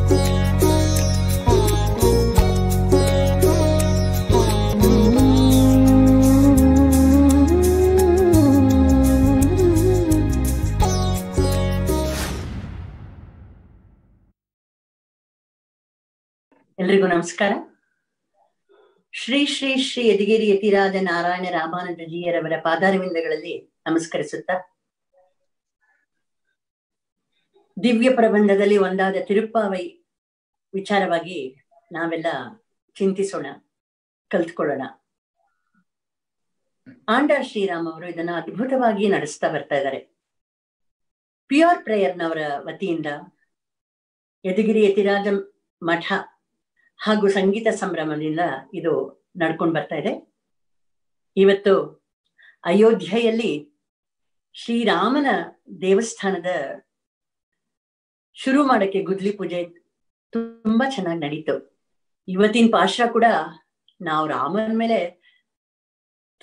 ಎಲ್ರಿಗೂ ನಮಸ್ಕಾರ. ಶ್ರೀ ಶ್ರೀ ಶ್ರೀ ಯದಿಗಿರಿ ಯತಿರಾಜ ನಾರಾಯಣ ರಾಮಾನುಜಜಿಯರವರ ಪಾದಾರವಿಂದಗಳಲ್ಲಿ ನಮಸ್ಕರಿಸುತ್ತಾ, ದಿವ್ಯ ಪ್ರಬಂಧದಲ್ಲಿ ಒಂದಾದ ತಿರುಪ್ಪಾವೈ ವಿಚಾರವಾಗಿ ನಾವೆಲ್ಲ ಚಿಂತಿಸೋಣ, ಕಲ್ತ್ಕೊಳ್ಳೋಣ. ಆಂಡಾಳ್ ಶ್ರೀರಾಮ್ ಅವರು ಇದನ್ನ ಅದ್ಭುತವಾಗಿ ನಡೆಸ್ತಾ ಬರ್ತಾ ಇದ್ದಾರೆ. ಪ್ಯೂರ್ ಪ್ರೇಯರ್ನವರ ವತಿಯಿಂದ ಯದಿಗಿರಿ ಯತಿರಾಜ ಮಠ ಹಾಗೂ ಸಂಗೀತ ಸಂಭ್ರಮದಿಂದ ಇದು ನಡ್ಕೊಂಡು ಬರ್ತಾ ಇದೆ. ಇವತ್ತು ಅಯೋಧ್ಯೆಯಲ್ಲಿ ಶ್ರೀರಾಮನ ದೇವಸ್ಥಾನದ ಶುರು ಮಾಡಕ್ಕೆ ಗುದ್ಲಿ ಪೂಜೆ ತುಂಬಾ ಚೆನ್ನಾಗಿ ನಡೀತು. ಇವತ್ತಿನ ಪಾಶ್ರ ಕೂಡ ನಾವು ರಾಮನ ಮೇಲೆ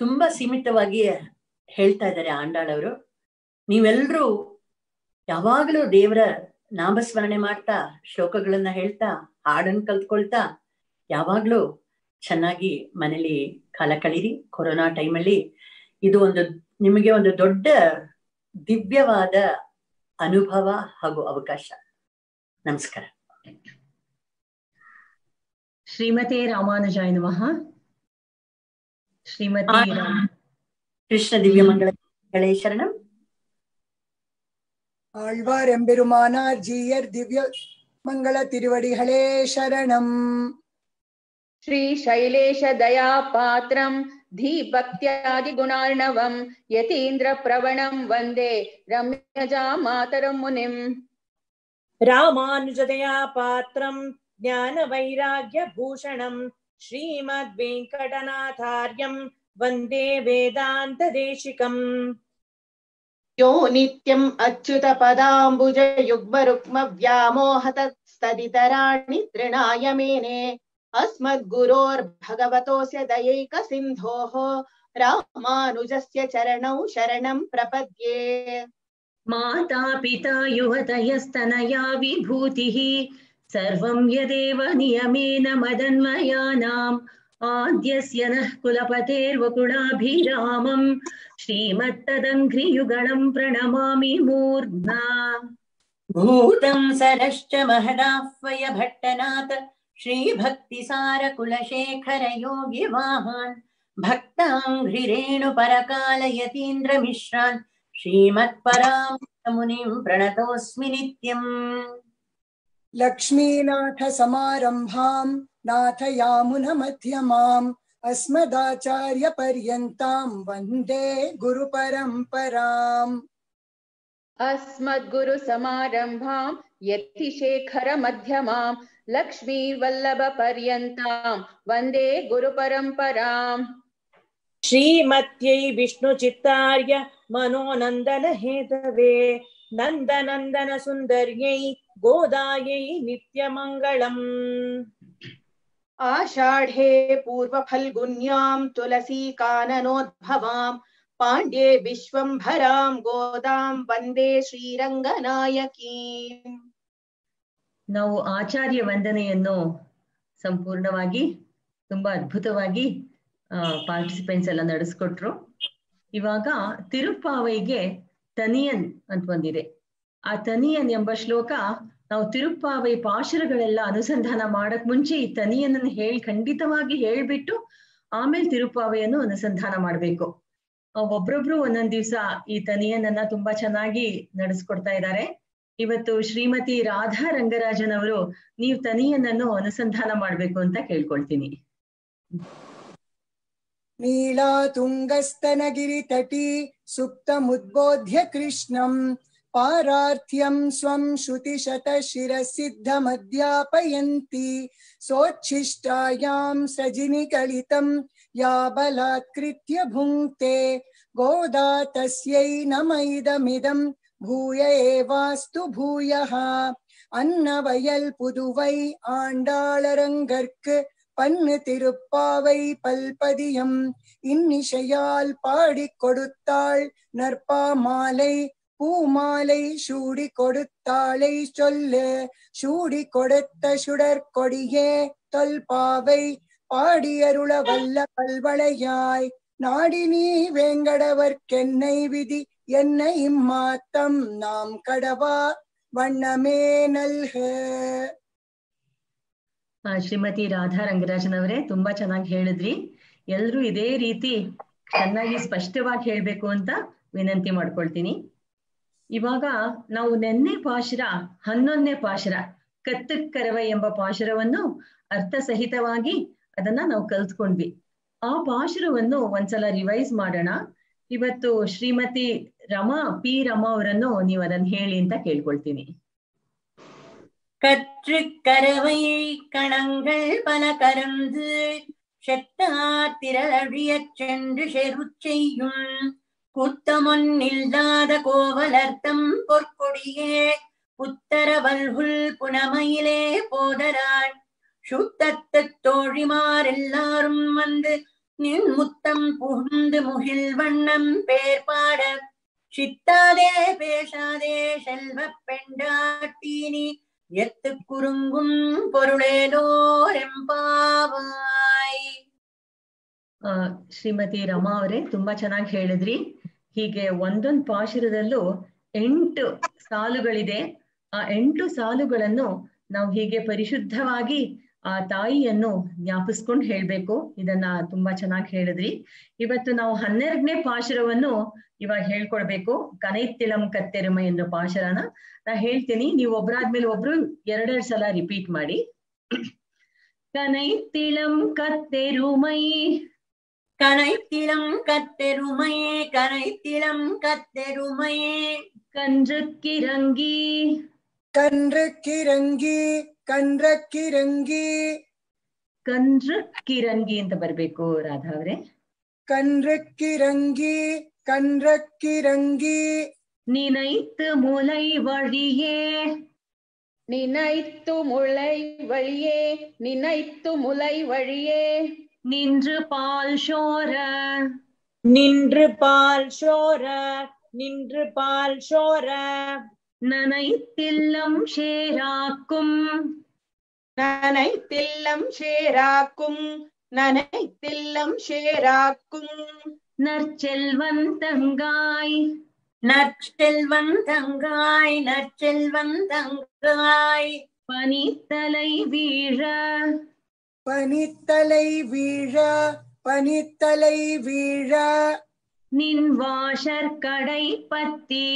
ತುಂಬಾ ಸೀಮಿತವಾಗಿ ಹೇಳ್ತಾ ಇದ್ದಾರೆ ಆಂಡಾಳ್ ಅವರು. ನೀವೆಲ್ಲರೂ ಯಾವಾಗಲೂ ದೇವರ ನಾಮಸ್ಮರಣೆ ಮಾಡ್ತಾ, ಶ್ಲೋಕಗಳನ್ನ ಹೇಳ್ತಾ, ಹಾಡನ್ನು ಕಲ್ತ್ಕೊಳ್ತಾ ಯಾವಾಗ್ಲೂ ಚೆನ್ನಾಗಿ ಮನೇಲಿ ಕಾಲ ಕಳೀರಿ. ಕೊರೋನಾ ಟೈಮಲ್ಲಿ ಇದು ನಿಮಗೆ ಒಂದು ದೊಡ್ಡ ದಿವ್ಯವಾದ ಅನುಭವ ಹಾಗೂ ಅವಕಾಶ. ನಮಸ್ಕಾರ. ಶ್ರೀಮತಿ ರಾಮಾನುಜಾಯ ನಮಃ. ಶ್ರೀಮತಿ ಕೃಷ್ಣ ದಿವ್ಯಮಂಗಳೇ ಶರಣಂ. ஆழ்வார் எம்பெருமானார் ஜீயர் திவ்ய மங்கள திருவடிகளே சரணம். ஸ்ரீ சைலேஷ தயா பாத்திரம் தீபக்தியாதி குணார்ணவம் யதீந்திர பிரவணம் வந்தே ரம்யஜா மாதரம் முனிம். ராமானுஜதயா பாத்திரம் ஞான வைராக்ய பூஷணம் ஸ்ரீமத் வெங்கடநாதார்யம் வந்தே வேதாந்த தேசிகம். यो नित्यम् अच्युत पदाम्बुज युग्म रुक्म व्यामोहत स्तदितराणि तृणाय मेने अस्मद्गुरोर्भगवतोऽस्य दयैक सिन्धोः रामानुजस्य चरणौ शरणं प्रपद्ये. माता पिता युवतयस्तनया विभूतिः सर्वं यदेव नियमेन मदन्वयानाम् आद्यस्य नः कुलपतेर्वकुलाभिरामं श्रीमत्तदङ्घ्रियुगलं प्रणमामि मूर्ध्ना. भूतं सरश्च महदाह्वय भट्टनाथ श्रीभक्तिसार कुलशेखर योगिवाहान् भक्ताङ्घ्रिरेणु परकाल यतीन्द्र मिश्रान् श्रीमत्परामुनिं प्रणतोऽस्मि नित्यम्. लक्ष्मीनाथ समारंभां नाथयामुन मध्यमाम् अस्मदाचार्य पर्यन्तां वन्दे गुरु परम्पराम्. अस्मद्गुरु समारंभां यतिशेखर मध्यमां लक्ष्मी वल्लभ पर्यन्तां वन्दे गुरु परम्पराम्. श्रीमत्यै विष्णुचित्तार्य मनोनन्दन हेतवे नन्दनन्दन सुन्दर्यै गोदायै नित्यमङ्गलम्. आषाढे पूर्वफल्गुन्यां तुलसी काननोद्भवां पाण्ड्ये विश्वम्भरां गोदां वन्दे ಶ್ರೀರಂಗನಾಯಕೀಂ. ನಾವು ಆಚಾರ್ಯ ವಂದನೆಯನ್ನು ಸಂಪೂರ್ಣವಾಗಿ ತುಂಬಾ ಅದ್ಭುತವಾಗಿ ಪಾರ್ಟಿಸಿಪೆಂಟ್ಸ್ ಎಲ್ಲ ನಡೆಸ್ಕೊಟ್ರು. ಇವಾಗ ತಿರುಪ್ಪಾವೈಗೆ ತನಿಯನ್ ಅಂತ ಬಂದಿದೆ. ಆ ತನಿಯನ್ ಎಂಬ ಶ್ಲೋಕ ನಾವು ತಿರುಪ್ಪಾವೈ ಪಾಶುರಗಳೆಲ್ಲ ಅನುಸಂಧಾನ ಮಾಡಕ್ ಮುಂಚೆ ಈ ತನಿಯನ್ನ ಖಂಡಿತವಾಗಿ ಹೇಳ್ಬಿಟ್ಟು ಆಮೇಲೆ ತಿರುಪ್ಪಾವೈಯನ್ನು ಅನುಸಂಧಾನ ಮಾಡ್ಬೇಕು. ಒಬ್ರೊಬ್ರು ಒಂದೊಂದ್ ದಿವ್ಸ ಈ ತನಿಯನ್ನ ತುಂಬಾ ಚೆನ್ನಾಗಿ ನಡೆಸ್ಕೊಡ್ತಾ ಇದ್ದಾರೆ. ಇವತ್ತು ಶ್ರೀಮತಿ ರಾಧಾ ರಂಗರಾಜನ್ ಅವರು ನೀವು ತನಿಯನ್ನನ್ನು ಅನುಸಂಧಾನ ಮಾಡ್ಬೇಕು ಅಂತ ಕೇಳ್ಕೊಳ್ತೀನಿ. ನೀಲಾ ತುಂಗಸ್ತನಗಿರಿ ತಟಿ ಸುಪ್ತಮುದ್ಬೋಧ್ಯ ಕೃಷ್ಣಂ ಪಾರಾರ್ಥ್ಯಂ ಸ್ವಂ ಶ್ರುತಿಶತ ಶಿರಸಿದ್ಧಮಧ್ಯಾಪಯಂತಿ ಸೋಚ್ಛಿಷ್ಟಾಯಾಂ ಸಜಿನಿ ಕಲಿತಂ ಯಾ ಬಲಾತ್ಕೃತ್ಯ ಭುಂಕ್ತೆ ಗೋದಾ ತಸ್ಯೈ ನಮೈದಮಿದಂ ಭೂಯ ಏವಾಸ್ತು ಭೂಯಃ. ಅನ್ನವಯಲ್ ಪುದುವೈ ஆண்டாளரங்கற்கு பன்னு திருப்பாவை பல்பதியம் இன்னிசையால் பாடிக் கொடுத்தாள் நற்பா மாலை பூமாலை சூடி கொடுத்தாளை சொல்லு சூடி கொடுத்த சுடர் கொடியே தொல்பாவை பாடியருள வல்ல பல்வளையாய் நாடி நீ வேங்கடவர்க்கென்னை விதி என்னை இம்மாத்தம் நாம் கடவா வண்ணமே நல்க. ಶ್ರೀಮತಿ ರಾಧಾ ರಂಗರಾಜನ್ ಅವರೇ ತುಂಬಾ ಚೆನ್ನಾಗಿ ಹೇಳಿದ್ರಿ. ಎಲ್ರೂ ಇದೇ ರೀತಿ ಚೆನ್ನಾಗಿ ಸ್ಪಷ್ಟವಾಗಿ ಹೇಳ್ಬೇಕು ಅಂತ ವಿನಂತಿ ಮಾಡ್ಕೊಳ್ತೀನಿ. ಇವಾಗ ನಾವು ನೆನ್ನೆ ಪಾಶುರ 11ನೇ ಪಾಶುರ ಕತ್ತಕ್ಕರವ ಎಂಬ ಪಾಶುರವನ್ನು ಅರ್ಥ ಸಹಿತವಾಗಿ ಅದನ್ನ ನಾವು ಕಲ್ತ್ಕೊಂಡ್ವಿ. ಆ ಪಾಶುರವನ್ನು ಒಂದ್ಸಲ ರಿವೈಸ್ ಮಾಡೋಣ. ಇವತ್ತು ಶ್ರೀಮತಿ ರಮಾ ಅವರನ್ನು ನೀವು ಅದನ್ನ ಹೇಳಿ ಅಂತ ಕೇಳ್ಕೊಳ್ತೀನಿ. கற்றுக்கரவை கணங்கள் பல கரந்து செத்தாத்திரழியச் சென்று செருச்செய்யும் குத்தமொன்னில்லாத கோவலர்த்தம் பொற்கொடியே உத்தரவல்குல் புனமையிலே போதராள் சுத்தத்து தோழிமாரெல்லாரும் வந்து நின் முத்தம் புகுந்து முகில் வண்ணம் பேர்பாட சித்தாதே பேசாதே செல்வ பெண்டாட்டீனி எத்து குறுங்கும் பொருளேலೋರೆಂಪಾವಾಯ್. ಶ್ರೀಮತಿ ರಮಾ ಅವರೇ ತುಂಬಾ ಚೆನ್ನಾಗಿ ಹೇಳಿದ್ರಿ. ಹೀಗೆ ಒಂದೊಂದು ಪಾಶುರದಲ್ಲೂ 8 ಸಾಲುಗಳಿದೆ. ಆ 8 ಸಾಲುಗಳನ್ನು ನಾವು ಹೀಗೆ ಪರಿಶುದ್ಧವಾಗಿ ಆ ತಾಯಿಯನ್ನು ಜ್ಞಾಪಿಸ್ಕೊಂಡು ಹೇಳ್ಬೇಕು. ಇದನ್ನ ತುಂಬಾ ಚೆನ್ನಾಗಿ ಹೇಳಿದ್ರಿ. ಇವತ್ತು ನಾವು 12ನೇ ಪಾಶುರವನ್ನು ಇವಾಗ ಹೇಳ್ಕೊಡ್ಬೇಕು. ಕನೈತ್ತಿಳಂ ಕತ್ತೆರುಮೈ ಎನ್ನುವ ಪಾಶುರನ ನಾ ಹೇಳ್ತೀನಿ, ನೀವು ಒಬ್ರಾದ್ಮೇಲೆ ಒಬ್ರು 2 ಸಲ ರಿಪೀಟ್ ಮಾಡಿ. ಕನೈತ್ತಿಳಂ ಕತ್ತೆರುಮೈ கனைத்திளம் கத்தெருமையே கனைத்திளம் கத்தெருமையே கன்றுக்கிரங்கி ಕನ್ರಕ್ಕಿರಂಗಿ ಕನ್ರಕ್ಕಿರಂಗಿ ಕನ್ರುಕ್ಕಿರಂಗಿ ಅಂತ ಬರ್ಬೇಕು ರಾಧಾ ಅವರೇ. ಕನ್ರಕ್ಕಿರಂಗಿ ಕನ್ರಕ್ಕಿರಂಗಿ நினைத்து முளை வழியே நினைத்து முளை வழியே நினைத்து முளை வழியே நின்று பால் சோர நின்று பால் சோர நின்று பால் சோர நனைத்தில்லம் ஷேராக்கும் நனைத்தில்லம் ஷேராக்கும் நனைத்தில்லம் ஷேராக்கும் நற்செல்வந்தங்காய் நற்செல்வந்தங்காய் நற்செல்வந்தங்காய் பனித்தலை வீழ பனித்தலை வீழ பனித்தலை வீழ நின் வாஷர் கடை பத்தி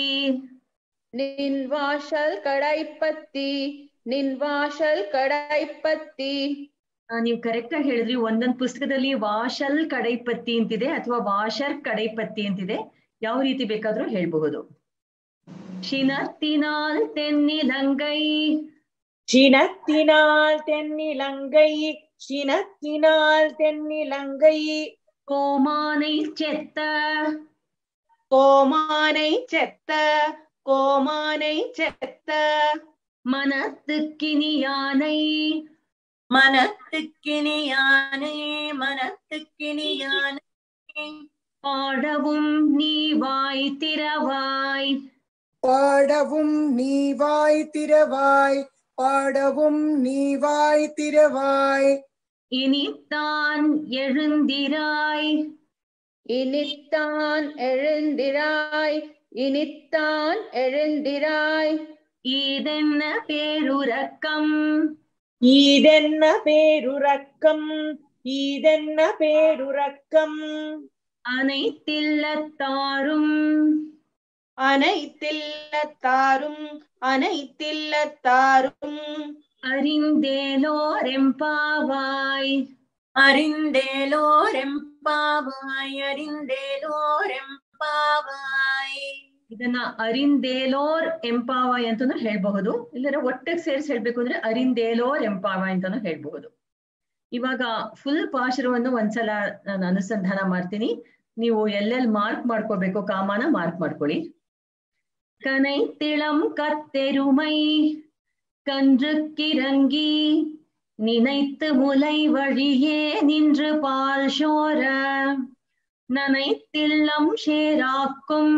நின் வாசல் கடைப்பத்தி நின் வாசல் கடைப்பத்தி. ನೀವು ಕರೆಕ್ಟ್ ಆಗಿ ಹೇಳಿದ್ರಿ. ಒಂದೊಂದು ಪುಸ್ತಕದಲ್ಲಿ ವಾಶಲ್ ಕಡೈಪತ್ತಿ ಅಂತಿದೆ ಅಥವಾ ವಾಷರ್ ಕಡೈಪತ್ತಿ ಅಂತಿದೆ. ಯಾವ ರೀತಿ ಬೇಕಾದ್ರೂ ಹೇಳ್ಬಹುದು. ಶಿನತ್ತಿನಾಲ್ தென்னிலங்கை சினத்தினால் தென்னிலங்கை சினத்தினால் தென்னிலங்கை கோமானை செத்த கோமானை செத்த கோமானை செத்த மனத்துக்கினியானை மனத்துக்கினியானை மனத்துக்கினியானை பாடவும் நீ வாய் திறவாய் பாடவும் நீ வாய் திறவாய் பாடவும் நீ வாய் திறவாய் இனித்தான் எழுந்திராய் இனித்தான் எழுந்திராய் இனித்தான் எழுந்திராய். இதென்ன பேருரக்கம் ஈதென்ன பேருரக்கம் ஈதென்ன பேருரக்கம் அனைத்தில்லத்தாரும் அனைத்தில்லத்தாரும் அனைத்தில்லத்தாரும் அறிந்தேலோரெம்பாவாய் அறிந்தேலோரெம்பாவாய் அறிந்தேலೋರೆಂಪಾವಾಯ್. ಇದನ್ನ ಅರಿಂದೇಲೋರ್ ಎಂಪಾವಾಯ್ ಅಂತಾನು ಹೇಳ್ಬಹುದು. ಇಲ್ಲರ ಒಟ್ಟಿಗೆ ಸೇರಿಸಿ ಹೇಳ್ಬೇಕು ಅಂದ್ರೆ ಅರಿಂದೇಲೋರ್ ಎಂಪಾವಾಯ್ ಅಂತಾನು ಹೇಳ್ಬಹುದು. ಇವಾಗ ಫುಲ್ ಪಾಶುರವನ್ನು ಒಂದ್ಸಲ ನಾನು ಅನುಸಂಧಾನ ಮಾಡ್ತೀನಿ. ನೀವು ಎಲ್ಲೆಲ್ಲಿ ಮಾರ್ಕ್ ಮಾಡ್ಕೋಬೇಕು ಕಾಮಾನ ಮಾರ್ಕ್ ಮಾಡ್ಕೊಳ್ಳಿ. கனைத்திளம் கத்தெருமை கன்றுக்கிரங்கி நினைத்து முலை வழியே நின்று பால் சோர நனைத்தில்லம் ஷேராக்கும்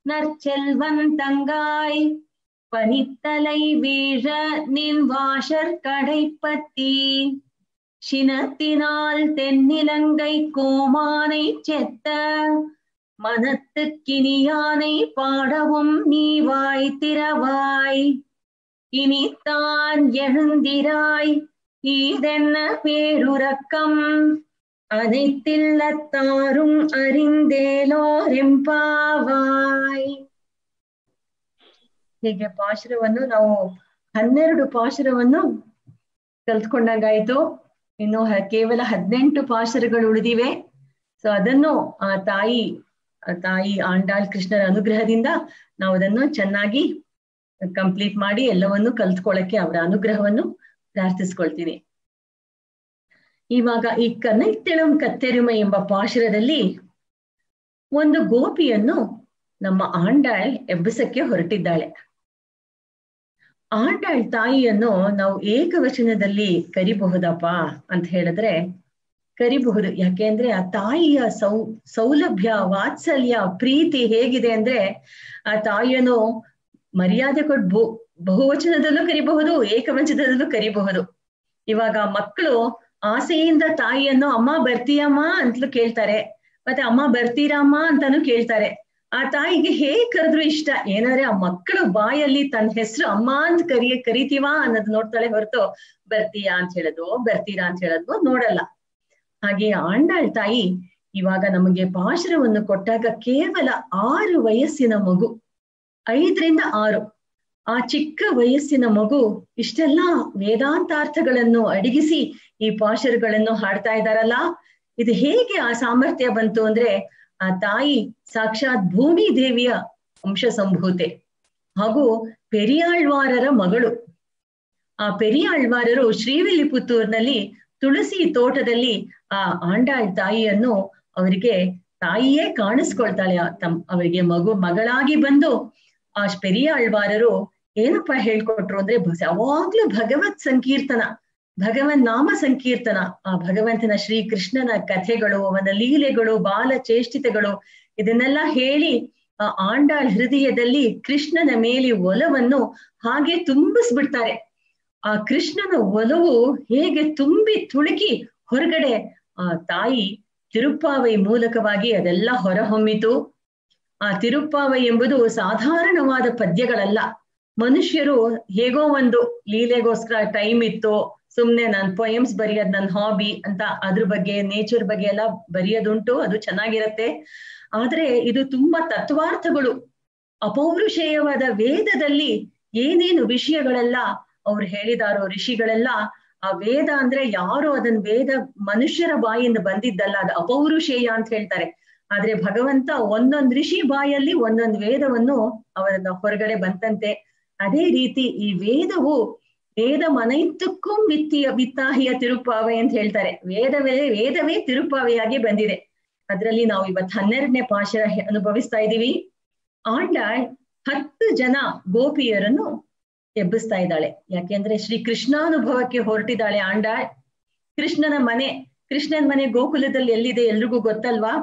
நற்செல்வன் தங்காய் பனித்தலை வீழ நின் வாஷர் கடைப்பத்தி சினத்தினால் தென்னிலங்கை கோமானை செத்த மனத்துக்கினியானை பாடவும் நீ வாய் திறவாய் இனித்தான் எழுந்திராய் இதென்ன பேருரக்கம் ಅನೈತಿಲ್ಲತ್ತಾರುಂ ಅರಿಂದೇಲೋರೆಂಪಾವಾಯ್. ಹೀಗೆ ಪಾಶುರವನ್ನು ನಾವು 12 ಪಾಶುರವನ್ನು ಕಲ್ತ್ಕೊಂಡಂಗಾಯ್ತು. ಇನ್ನು ಕೇವಲ 18 ಪಾಶುರಗಳು ಉಳಿದಿವೆ. ಸೊ ಅದನ್ನು ಆ ತಾಯಿ ಆಂಡಾಳ್ ಕೃಷ್ಣರ ಅನುಗ್ರಹದಿಂದ ನಾವು ಅದನ್ನು ಚೆನ್ನಾಗಿ ಕಂಪ್ಲೀಟ್ ಮಾಡಿ ಎಲ್ಲವನ್ನು ಕಲ್ತ್ಕೊಳ್ಳಕ್ಕೆ ಅವರ ಅನುಗ್ರಹವನ್ನು ಪ್ರಾರ್ಥಿಸ್ಕೊಳ್ತೀನಿ. ಇವಾಗ ಈ ಕನೈತಿಳಂ ಕತ್ತೆರುಮೆ ಎಂಬ ಪಾಶುರದಲ್ಲಿ ಒಂದು ಗೋಪಿಯನ್ನು ನಮ್ಮ ಆಂಡಾಳ್ ಎಬ್ಬಿಸಕ್ಕೆ ಹೊರಟಿದ್ದಾಳೆ. ಆಂಡಾಳ್ ತಾಯಿಯನ್ನು ನಾವು ಏಕವಚನದಲ್ಲಿ ಕರಿಬಹುದಪ್ಪ ಅಂತ ಹೇಳಿದ್ರೆ ಕರಿಬಹುದು. ಯಾಕೆಂದ್ರೆ ಆ ತಾಯಿಯ ಸೌಲಭ್ಯ, ವಾತ್ಸಲ್ಯ, ಪ್ರೀತಿ ಹೇಗಿದೆ ಅಂದ್ರೆ ಆ ತಾಯಿಯನ್ನು ಮರ್ಯಾದೆ ಕೊಟ್ಟು ಬಹುವಚನದಲ್ಲೂ ಕರಿಬಹುದು, ಏಕವಚನದಲ್ಲೂ ಕರಿಬಹುದು. ಇವಾಗ ಮಕ್ಕಳು ಆಸೆಯಿಂದ ತಾಯಿಯನ್ನು ಅಮ್ಮ ಬರ್ತೀಯಮ್ಮ ಅಂತಲೂ ಕೇಳ್ತಾರೆ, ಮತ್ತೆ ಅಮ್ಮ ಬರ್ತೀರಮ್ಮ ಅಂತಾನು ಕೇಳ್ತಾರೆ. ಆ ತಾಯಿಗೆ ಹೇಗ್ ಕರೆದ್ರು ಇಷ್ಟ. ಏನಾದ್ರೆ ಆ ಮಕ್ಕಳು ಬಾಯಲ್ಲಿ ತನ್ನ ಹೆಸರು ಅಮ್ಮ ಅಂತ ಕರಿತೀವಾ ಅನ್ನೋದು ನೋಡ್ತಾಳೆ ಹೊರತು ಬರ್ತೀಯಾ ಅಂತ ಹೇಳೋದು, ಬರ್ತೀರಾ ಅಂತ ಹೇಳೋದು ನೋಡಲ್ಲ. ಹಾಗೆ ಆಂಡಾಳ್ ತಾಯಿ ಇವಾಗ ನಮಗೆ ಪಾಶುರವನ್ನು ಕೊಟ್ಟಾಗ ಕೇವಲ 6 ವಯಸ್ಸಿನ ಮಗು, 5 ರಿಂದ 6 ಆ ಚಿಕ್ಕ ವಯಸ್ಸಿನ ಮಗು ಇಷ್ಟೆಲ್ಲಾ ವೇದಾಂತಾರ್ಥಗಳನ್ನು ಅಡಗಿಸಿ ಈ ಪಾಶುರಗಳನ್ನು ಹಾಡ್ತಾ ಇದ್ದಾರಲ್ಲ, ಇದು ಹೇಗೆ ಆ ಸಾಮರ್ಥ್ಯ ಬಂತು ಅಂದ್ರೆ ಆ ತಾಯಿ ಸಾಕ್ಷಾತ್ ಭೂಮಿ ದೇವಿಯ ಅಂಶ ಸಂಭೂತೆ ಹಾಗೂ ಪೆರಿಯಾಳ್ವಾರರ ಮಗಳು. ಆ ಪೆರಿಯಾಳ್ವಾರರು ಶ್ರೀವಿಲ್ಲಿಪುತ್ತೂರ್ನಲ್ಲಿ ತುಳಸಿ ತೋಟದಲ್ಲಿ ಆ ಆಂಡಾಳ್ ತಾಯಿಯನ್ನು ಅವರಿಗೆ ತಾಯಿಯೇ ಕಾಣಿಸ್ಕೊಳ್ತಾಳೆ. ಅವರಿಗೆ ಮಗಳಾಗಿ ಬಂದು ಆ ಪೆರಿಯಾಳ್ವಾರರು ಏನಪ್ಪಾ ಹೇಳ್ಕೊಟ್ರು ಅಂದ್ರೆ ಯಾವಾಗ್ಲೂ ಭಗವತ್ ಸಂಕೀರ್ತನ, ಭಗವನ್ ನಾಮ ಸಂಕೀರ್ತನ, ಆ ಭಗವಂತನ ಶ್ರೀ ಕೃಷ್ಣನ ಕಥೆಗಳು, ಅವನ ಲೀಲೆಗಳು, ಬಾಲ ಚೇಷ್ಟಿತಗಳು ಇದನ್ನೆಲ್ಲ ಹೇಳಿ ಆ ಆಂಡಾಳ್ ಹೃದಯದಲ್ಲಿ ಕೃಷ್ಣನ ಮೇಲೆ ಒಲವನ್ನು ಹಾಗೆ ತುಂಬಿಸ್ಬಿಡ್ತಾರೆ. ಆ ಕೃಷ್ಣನ ಒಲವು ಹೇಗೆ ತುಂಬಿ ತುಳುಕಿ ಹೊರಗಡೆ ಆ ತಾಯಿ ತಿರುಪ್ಪಾವೈ ಮೂಲಕವಾಗಿ ಅದೆಲ್ಲ ಹೊರಹೊಮ್ಮಿತು. ಆ ತಿರುಪ್ಪಾವೈ ಎಂಬುದು ಸಾಧಾರಣವಾದ ಪದ್ಯಗಳಲ್ಲ. ಮನುಷ್ಯರು ಹೇಗೋ ಒಂದು ಲೀಲೆಗೋಸ್ಕರ ಟೈಮ್ ಇತ್ತು, ಸುಮ್ನೆ ನನ್ ಪೊಯಮ್ಸ್ ಬರೆಯೋದ್ ನನ್ ಹಾಬಿ ಅಂತ ಅದ್ರ ಬಗ್ಗೆ, ನೇಚರ್ ಬಗ್ಗೆ ಎಲ್ಲ ಬರೆಯೋದುಂಟು, ಅದು ಚೆನ್ನಾಗಿರತ್ತೆ. ಆದ್ರೆ ಇದು ತುಂಬಾ ತತ್ವಾರ್ಥಗಳು, ಅಪೌರುಷೇಯವಾದ ವೇದದಲ್ಲಿ ಏನೇನು ವಿಷಯಗಳೆಲ್ಲ ಅವ್ರು ಹೇಳಿದಾರೋ ಋಷಿಗಳೆಲ್ಲ. ಆ ವೇದ ಅಂದ್ರೆ ಯಾರು ಅದನ್ನ ವೇದ ಮನುಷ್ಯರ ಬಾಯಿಂದ ಬಂದಿದ್ದಲ್ಲ, ಅದು ಅಪೌರುಷೇಯ ಅಂತ ಹೇಳ್ತಾರೆ. ಆದ್ರೆ ಭಗವಂತ ಒಂದೊಂದು ಋಷಿ ಬಾಯಲ್ಲಿ ಒಂದೊಂದು ವೇದವನ್ನು ಅವರನ್ನ ಹೊರಗಡೆ ಬಂತಂತೆ. ಅದೇ ರೀತಿ ಈ ವೇದವು ವೇದ ಮನೈತಕ್ಕೂ ವಿತ್ತಾಹಿಯ ತಿರುಪಾವೆ ಅಂತ ಹೇಳ್ತಾರೆ. ವೇದವೇ ತಿರುಪಾವೆಯಾಗಿ ಬಂದಿದೆ. ಅದ್ರಲ್ಲಿ ನಾವು ಇವತ್ತು 12ನೇ ಪಾಶುರ ಅನುಭವಿಸ್ತಾ ಇದ್ದೀವಿ. ಆಂಡಾಳ್ 10 ಜನ ಗೋಪಿಯರನ್ನು ಎಬ್ಬಿಸ್ತಾ ಇದ್ದಾಳೆ. ಯಾಕೆಂದ್ರೆ ಶ್ರೀ ಕೃಷ್ಣಾನುಭವಕ್ಕೆ ಹೊರಟಿದ್ದಾಳೆ ಆಂಡಾಳ್. ಕೃಷ್ಣನ ಮನೆ ಗೋಕುಲದಲ್ಲಿ ಎಲ್ಲಿದೆ ಎಲ್ರಿಗೂ ಗೊತ್ತಲ್ವಾ?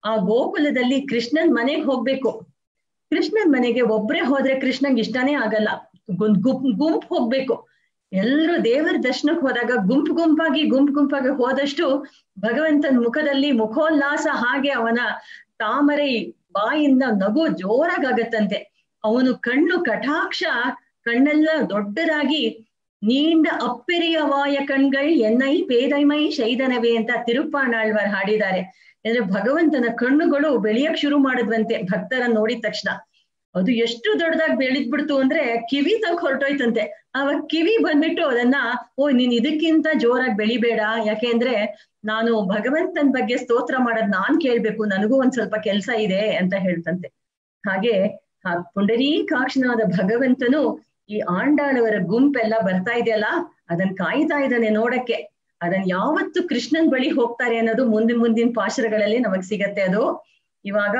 ಆ ಗೋಕುಲದಲ್ಲಿ ಕೃಷ್ಣನ್ ಮನೆಗೆ ಹೋಗ್ಬೇಕು. ಕೃಷ್ಣನ್ ಮನೆಗೆ ಒಬ್ರೇ ಹೋದ್ರೆ ಕೃಷ್ಣಂಗೆ ಇಷ್ಟನೇ ಆಗಲ್ಲ, ಗುಂಪು ಹೋಗ್ಬೇಕು. ಎಲ್ರು ದೇವರ ದರ್ಶನಕ್ಕೆ ಹೋದಾಗ ಗುಂಪಾಗಿ ಹೋದಷ್ಟು ಭಗವಂತನ ಮುಖದಲ್ಲಿ ಮುಖೋಲ್ಲಾಸ, ಹಾಗೆ ಅವನ ತಾಮರೆ ಬಾಯಿಂದ ನಗು ಜೋರಾಗತ್ತಂತೆ. ಅವನು ಕಣ್ಣೆಲ್ಲ ದೊಡ್ಡದಾಗಿ ನೀಂಡ ಅಪ್ಪೆರಿಯವಾಯ ಕಣ್ಗಳ್ ಎನ್ನೈ ಪೇದೈಮೈ ಶೈದನವೇ ಅಂತ ತಿರುಪ್ಪಾಣಾಳ್ವಾರ್ ಹಾಡಿದ್ದಾರೆ. ಅಂದ್ರೆ ಭಗವಂತನ ಕಣ್ಣುಗಳು ಬೆಳೆಯಕ್ ಶುರು ಮಾಡಿದ್ವಂತೆ ಭಕ್ತರ ನೋಡಿದ ತಕ್ಷಣ. ಅದು ಎಷ್ಟು ದೊಡ್ಡದಾಗಿ ಬೆಳೆದ್ಬಿಡ್ತು ಅಂದ್ರೆ ಕಿವಿ ತಗ ಹೊರಟೋಯ್ತಂತೆ. ಅವಾಗ ಕಿವಿ ಬಂದ್ಬಿಟ್ಟು ಅದನ್ನ ನೀನ್ ಇದಕ್ಕಿಂತ ಜೋರಾಗಿ ಬೆಳಿಬೇಡ, ಯಾಕೆಂದ್ರೆ ನಾನು ಭಗವಂತನ ಬಗ್ಗೆ ಸ್ತೋತ್ರ ಮಾಡೋದ್ ನಾನ್ ಕೇಳ್ಬೇಕು, ನನಗೂ ಒಂದ್ ಸ್ವಲ್ಪ ಕೆಲ್ಸ ಇದೆ ಅಂತ ಹೇಳ್ತಂತೆ. ಹಾಗೆ ಆ ಪುಂಡರೀಕಾಕ್ಷನಾದ ಭಗವಂತನು ಈ ಆಂಡಾಳವರ ಗುಂಪೆಲ್ಲ ಬರ್ತಾ ಇದೆಯಲ್ಲ, ಅದನ್ನ ಕಾಯ್ತಾ ಇದ್ದಾನೆ ನೋಡಕ್ಕೆ. ಅದನ್ನ ಯಾವತ್ತು ಕೃಷ್ಣನ್ ಬಳಿ ಹೋಗ್ತಾರೆ ಅನ್ನೋದು ಮುಂದಿನ ಪಾಶುರಗಳಲ್ಲಿ ನಮಗ್ ಸಿಗತ್ತೆ. ಅದು ಇವಾಗ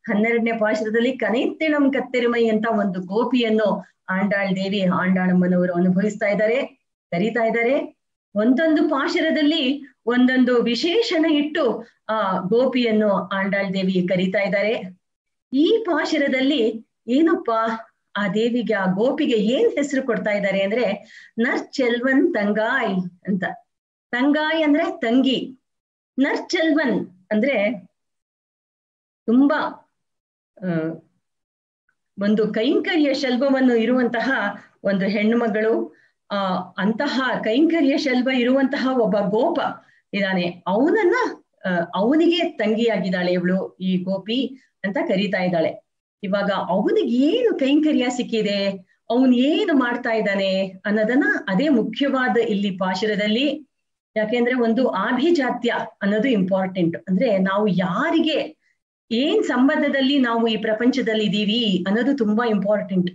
12ನೇ ಪಾಶುರದಲ್ಲಿ ಕನೈತಿಳಂ ಕತ್ತೆರುಮೈ ಅಂತ ಒಂದು ಗೋಪಿಯನ್ನು ಆಂಡಾಳ್ ದೇವಿ ಆಂಡಾಳಮ್ಮನವರು ಅನುಭವಿಸ್ತಾ ಇದ್ದಾರೆ, ಕರೀತಾ ಇದ್ದಾರೆ. ಒಂದೊಂದು ಪಾಶುರದಲ್ಲಿ ಒಂದೊಂದು ವಿಶೇಷಣ ಇಟ್ಟು ಆ ಗೋಪಿಯನ್ನು ಆಂಡಾಳ್ ದೇವಿ ಕರೀತಾ ಇದ್ದಾರೆ. ಈ ಪಾಶುರದಲ್ಲಿ ಏನಪ್ಪಾ ಆ ದೇವಿಗೆ, ಆ ಗೋಪಿಗೆ ಏನ್ ಹೆಸರು ಕೊಡ್ತಾ ಇದ್ದಾರೆ ಅಂದ್ರೆ ನರ್ಚೆಲ್ವನ್ ತಂಗಾಯ್ ಅಂತ. ತಂಗಾಯ್ ಅಂದ್ರೆ ತಂಗಿ, ನರ್ಚೆಲ್ವನ್ ಅಂದ್ರೆ ತುಂಬಾ ಒಂದು ಕೈಂಕರ್ಯ ಶಲ್ಭವನ್ನು ಇರುವಂತಹ ಒಂದು ಹೆಣ್ಣು ಮಗಳು. ಅಂತಹ ಕೈಂಕರ್ಯ ಶಲ್ಭ ಇರುವಂತಹ ಒಬ್ಬ ಗೋಪ ಇದ್ದಾನೆ, ಅವನಿಗೆ ತಂಗಿಯಾಗಿದ್ದಾಳೆ ಇವಳು, ಈ ಗೋಪಿ ಅಂತ ಕರೀತಾ ಇದ್ದಾಳೆ. ಇವಾಗ ಅವನಿಗೆ ಏನು ಕೈಂಕರ್ಯ ಸಿಕ್ಕಿದೆ, ಅವನ್ ಏನು ಮಾಡ್ತಾ ಇದ್ದಾನೆ ಅನ್ನೋದನ್ನ ಅದೇ ಮುಖ್ಯವಾದ ಇಲ್ಲಿ ಪಾಶುರದಲ್ಲಿ. ಯಾಕೆಂದ್ರೆ ಒಂದು ಆಭಿಜಾತ್ಯ ಅನ್ನೋದು ಇಂಪಾರ್ಟೆಂಟ್. ಅಂದ್ರೆ ನಾವು ಯಾರಿಗೆ ಏನ್ ಸಂಬಂಧದಲ್ಲಿ ನಾವು ಈ ಪ್ರಪಂಚದಲ್ಲಿ ಇದ್ದೀವಿ ಅನ್ನೋದು ತುಂಬಾ ಇಂಪಾರ್ಟೆಂಟ್.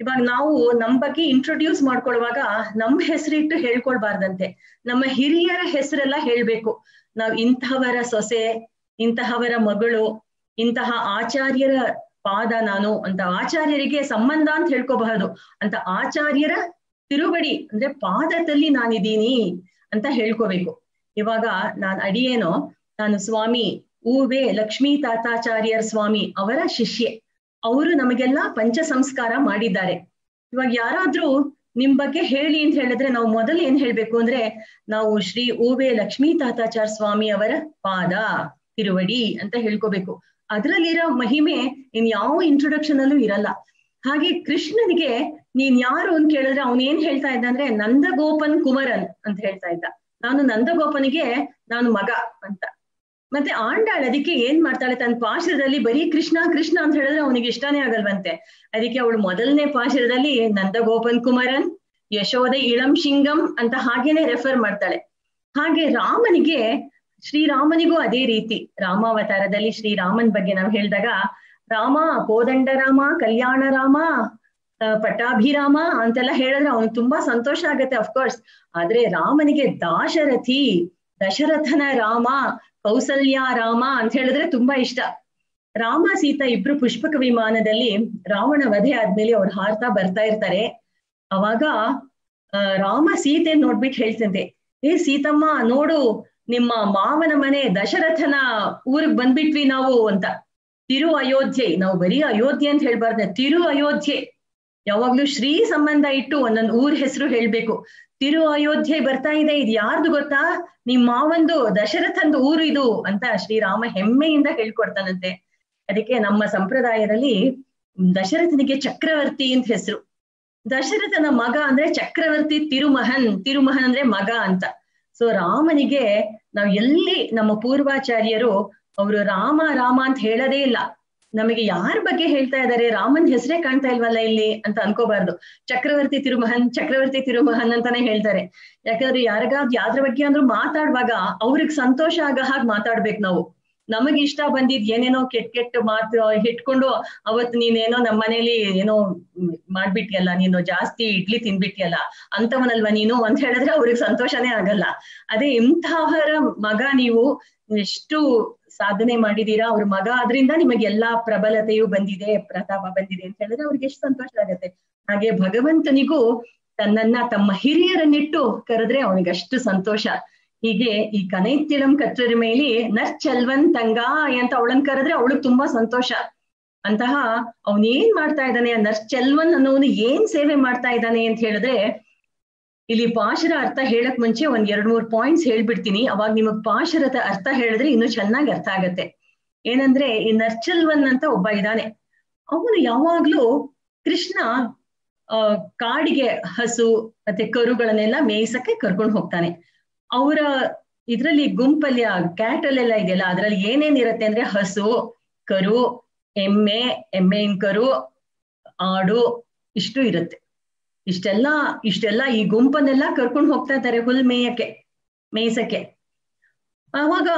ಇವಾಗ ನಾವು ನಮ್ ಬಗ್ಗೆ ಇಂಟ್ರೊಡ್ಯೂಸ್ ಮಾಡ್ಕೊಳ್ಳುವಾಗ ನಮ್ಮ ಹೆಸರಿಟ್ಟು ಹೇಳ್ಕೊಳ್ಬಾರ್ದಂತೆ, ನಮ್ಮ ಹಿರಿಯರ ಹೆಸರೆಲ್ಲ ಹೇಳ್ಬೇಕು. ನಾವ್ ಇಂತಹವರ ಸೊಸೆ, ಇಂತಹವರ ಮಗಳು, ಇಂತಹ ಆಚಾರ್ಯರ ಪಾದ ನಾನು ಅಂತ, ಆಚಾರ್ಯರಿಗೆ ಸಂಬಂಧ ಅಂತ ಹೇಳ್ಕೋಬಹುದು ಅಂತ, ಆಚಾರ್ಯರ ತಿರುವಡಿ ಅಂದ್ರೆ ಪಾದದಲ್ಲಿ ನಾನಿದ್ದೀನಿ ಅಂತ ಹೇಳ್ಕೋಬೇಕು. ಇವಾಗ ನಾನು ಸ್ವಾಮಿ ಊವೆ ಲಕ್ಷ್ಮೀ ತಾತಾಚಾರ್ಯರ್ ಸ್ವಾಮಿ ಅವರ ಶಿಷ್ಯೆ. ಅವರು ನಮಗೆಲ್ಲ ಪಂಚ ಸಂಸ್ಕಾರ ಮಾಡಿದ್ದಾರೆ. ಇವಾಗ ಯಾರಾದ್ರೂ ನಿಮ್ ಬಗ್ಗೆ ಹೇಳಿ ಅಂತ ಹೇಳಿದ್ರೆ ನಾವು ಮೊದಲು ಏನ್ ಹೇಳ್ಬೇಕು ಅಂದ್ರೆ ನಾವು ಶ್ರೀ ಊವೆ ಲಕ್ಷ್ಮೀ ತಾತಾಚಾರ್ಯ ಸ್ವಾಮಿ ಅವರ ಪಾದ ತಿರುವಡಿ ಅಂತ ಹೇಳ್ಕೋಬೇಕು. ಅದ್ರಲ್ಲಿರೋ ಮಹಿಮೆ ಇನ್ ಯಾವ ಇಂಟ್ರೊಡಕ್ಷನ್ ಅಲ್ಲೂ ಇರಲ್ಲ. ಹಾಗೆ ಕೃಷ್ಣನಿಗೆ ನೀನ್ ಯಾರು ಅಂತ ಕೇಳಿದ್ರೆ ಅವನ್ ಏನ್ ಹೇಳ್ತಾ ಇದ್ದ ಅಂದ್ರೆ ನಂದಗೋಪನ್ ಕುಮರನ್ ಅಂತ ಹೇಳ್ತಾ ಇದ್ದ. ನಾನು ನಂದಗೋಪನಿಗೆ ನಾನು ಮಗ ಅಂತ. ಮತ್ತೆ ಆಂಡಾಳ್ ಅದಕ್ಕೆ ಏನ್ ಮಾಡ್ತಾಳೆ, ತನ್ನ ಪಾಶುರದಲ್ಲಿ ಬರೀ ಕೃಷ್ಣ ಕೃಷ್ಣ ಅಂತ ಹೇಳಿದ್ರೆ ಅವನಿಗೆ ಇಷ್ಟಾನೇ ಆಗಲ್ವಂತೆ. ಅದಕ್ಕೆ ಅವಳು ಮೊದಲನೇ ಪಾಶುರದಲ್ಲಿ ನಂದಗೋಪನ್ ಕುಮರನ್ ಯಶೋದ ಇಳಂ ಶಿಂಗಂ ಅಂತ ಹಾಗೇನೆ ರೆಫರ್ ಮಾಡ್ತಾಳೆ. ಹಾಗೆ ಶ್ರೀರಾಮನಿಗೂ ಅದೇ ರೀತಿ ರಾಮಾವತಾರದಲ್ಲಿ ಶ್ರೀರಾಮನ್ ಬಗ್ಗೆ ನಾವು ಹೇಳಿದಾಗ ರಾಮ, ಕೋದಂಡ ರಾಮ, ಕಲ್ಯಾಣ ರಾಮ, ಪಟ್ಟಾಭಿರಾಮ ಅಂತೆಲ್ಲ ಹೇಳಿದ್ರೆ ಅವನಿಗೆ ತುಂಬಾ ಸಂತೋಷ ಆಗತ್ತೆ ಅಫ್ಕೋರ್ಸ್. ಆದ್ರೆ ರಾಮನಿಗೆ ದಾಶರಥಿ, ದಶರಥನ ರಾಮ, ಕೌಸಲ್ಯ ರಾಮ ಅಂತ ಹೇಳಿದ್ರೆ ತುಂಬಾ ಇಷ್ಟ. ರಾಮ ಸೀತಾ ಇಬ್ರು ಪುಷ್ಪಕ ವಿಮಾನದಲ್ಲಿ ರಾವಣ ವಧೆ ಆದ್ಮೇಲೆ ಅವ್ರು ಹಾರ್ತಾ ಬರ್ತಾ ಇರ್ತಾರೆ. ಅವಾಗ ರಾಮ ಸೀತೆ ನೋಡ್ಬಿಟ್ಟು ಹೇಳ್ತಂತೆ, ಏ ಸೀತಮ್ಮ ನೋಡು, ನಿಮ್ಮ ಮಾವನ ಮನೆ ದಶರಥನ ಊರಿಗೆ ಬಂದ್ಬಿಟ್ವಿ ನಾವು ಅಂತ. ತಿರು ಅಯೋಧ್ಯೆ, ನಾವು ಬರೀ ಅಯೋಧ್ಯೆ ಅಂತ ಹೇಳ್ಬಾರ್ದು, ತಿರು ಅಯೋಧ್ಯೆ. ಯಾವಾಗ್ಲೂ ಶ್ರೀ ಸಂಬಂಧ ಇಟ್ಟು ಒಂದೊಂದು ಊರ್ ಹೆಸರು ಹೇಳ್ಬೇಕು. ತಿರು ಅಯೋಧ್ಯೆ ಬರ್ತಾ ಇದೆ, ಇದು ಯಾರ್ದು ಗೊತ್ತಾ, ನಿಮ್ ಮಾವಂದು ದಶರಥಂದು ಊರು ಇದು ಅಂತ ಶ್ರೀರಾಮ ಹೆಮ್ಮೆಯಿಂದ ಹೇಳ್ಕೊಡ್ತಾನಂತೆ. ಅದಕ್ಕೆ ನಮ್ಮ ಸಂಪ್ರದಾಯದಲ್ಲಿ ದಶರಥನಿಗೆ ಚಕ್ರವರ್ತಿ ಅಂತ ಹೆಸರು. ದಶರಥನ ಮಗ ಅಂದ್ರೆ ಚಕ್ರವರ್ತಿ ತಿರುಮಹನ್ ಅಂದ್ರೆ ಮಗ ಅಂತ. ಸೊ ರಾಮನಿಗೆ ನಾವ್ ಎಲ್ಲಿ ನಮ್ಮ ಪೂರ್ವಾಚಾರ್ಯರು ಅವರು ರಾಮ ರಾಮ ಅಂತ ಹೇಳೋದೇ ಇಲ್ಲ. ನಮಗೆ ಯಾರ ಬಗ್ಗೆ ಹೇಳ್ತಾ ಇದ್ದಾರೆ, ರಾಮನ್ ಹೆಸರೇ ಕಾಣ್ತಾ ಇಲ್ವಲ್ಲ ಇಲ್ಲಿ ಅಂತ ಅನ್ಕೋಬಾರ್ದು. ಚಕ್ರವರ್ತಿ ತಿರುಮಹನ್ ಅಂತಾನೆ ಹೇಳ್ತಾರೆ. ಯಾಕಂದ್ರೆ ಯಾದ್ರ ಬಗ್ಗೆ ಅಂದ್ರೂ ಮಾತಾಡುವಾಗ ಅವ್ರಿಗೆ ಸಂತೋಷ ಆಗ ಹಾಗೆ ಮಾತಾಡ್ಬೇಕು ನಾವು. ನಮಗ್ ಇಷ್ಟ ಬಂದಿದ್ ಏನೇನೋ ಕೆಟ್ಟ ಮಾತು ಇಟ್ಕೊಂಡು ಅವತ್ತು ನೀನೇನೋ ನಮ್ಮ ಮನೇಲಿ ಏನೋ ಮಾಡ್ಬಿಟ್ಟಿಯಲ್ಲ, ನೀನು ಜಾಸ್ತಿ ಇಡ್ಲಿ ತಿನ್ಬಿಟ್ಟಿಯಲ್ಲ ಅಂತವನಲ್ವಾ ನೀನು ಅಂತ ಹೇಳಿದ್ರೆ ಅವ್ರಿಗೆ ಸಂತೋಷನೇ ಆಗಲ್ಲ. ಅದೇ ಇಂಥವರ ಮಗ ನೀವು ಎಷ್ಟು ಸಾಧನೆ ಮಾಡಿದೀರಾ, ಅವ್ರ ಮಗ ಆದ್ರಿಂದ ನಿಮಗೆ ಎಲ್ಲಾ ಪ್ರಬಲತೆಯು ಬಂದಿದೆ, ಪ್ರತಾಪ ಬಂದಿದೆ ಅಂತ ಹೇಳಿದ್ರೆ ಅವ್ರಿಗೆ ಎಷ್ಟು ಸಂತೋಷ ಆಗತ್ತೆ. ಹಾಗೆ ಭಗವಂತನಿಗೂ ತಮ್ಮ ಹಿರಿಯರನ್ನಿಟ್ಟು ಕರೆದ್ರೆ ಅವನಿಗಷ್ಟು ಸಂತೋಷ. ಹೀಗೆ ಈ ಕನೈತಿಳಂ ಕತ್ತರಿಮೇಲಿ ನರ್ಚಲ್ವನ್ ತಂಗಾಯ್ ಅಂತ ಅವಳನ್ ಕರೆದ್ರೆ ಅವಳಿಗೆ ತುಂಬಾ ಸಂತೋಷ. ಅಂತಹ ಅವನೇನ್ ಮಾಡ್ತಾ ಇದ್ದಾನೆ, ನರ್ಚಲ್ವನ್ ಅನ್ನೋನು ಏನ್ ಸೇವೆ ಮಾಡ್ತಾ ಇದ್ದಾನೆ ಅಂತ ಹೇಳಿದ್ರೆ, ಇಲ್ಲಿ ಪಾಶುರ ಅರ್ಥ ಹೇಳಕ್ ಮುಂಚೆ ಒಂದ್ 2-3 ಪಾಯಿಂಟ್ಸ್ ಹೇಳ್ಬಿಡ್ತೀನಿ. ಅವಾಗ ನಿಮಗ್ ಪಾಶುರದ ಅರ್ಥ ಹೇಳಿದ್ರೆ ಇನ್ನೂ ಚೆನ್ನಾಗಿ ಅರ್ಥ ಆಗತ್ತೆ. ಏನಂದ್ರೆ ಈ ನರ್ಚಲ್ವನ್ ಅಂತ ಒಬ್ಬ ಇದ್ದಾನೆ. ಅವನು ಯಾವಾಗ್ಲೂ ಕೃಷ್ಣ ಕಾಡಿಗೆ ಹಸು ಮತ್ತೆ ಕರುಗಳನ್ನೆಲ್ಲ ಮೇಯ್ಸಕ್ಕೆ ಕರ್ಕೊಂಡು ಹೋಗ್ತಾನೆ. ಅವರ ಇದ್ರಲ್ಲಿ ಗುಂಪಲ್ಲಿ ಕ್ಯಾಟಲ್ಲೆಲ್ಲ ಇದೆಯಲ್ಲ, ಅದ್ರಲ್ಲಿ ಏನೇನಿರತ್ತೆ ಅಂದ್ರೆ ಹಸು, ಕರು, ಎಮ್ಮೆನ್ ಕರು, ಆಡು ಇಷ್ಟು ಇರುತ್ತೆ. ಇಷ್ಟೆಲ್ಲ ಈ ಗುಂಪನ್ನೆಲ್ಲ ಕರ್ಕೊಂಡು ಹೋಗ್ತಾ ಇದ್ದಾರೆ ಹುಲ್ ಮೇಯ್ಸಕ್ಕೆ. ಆವಾಗ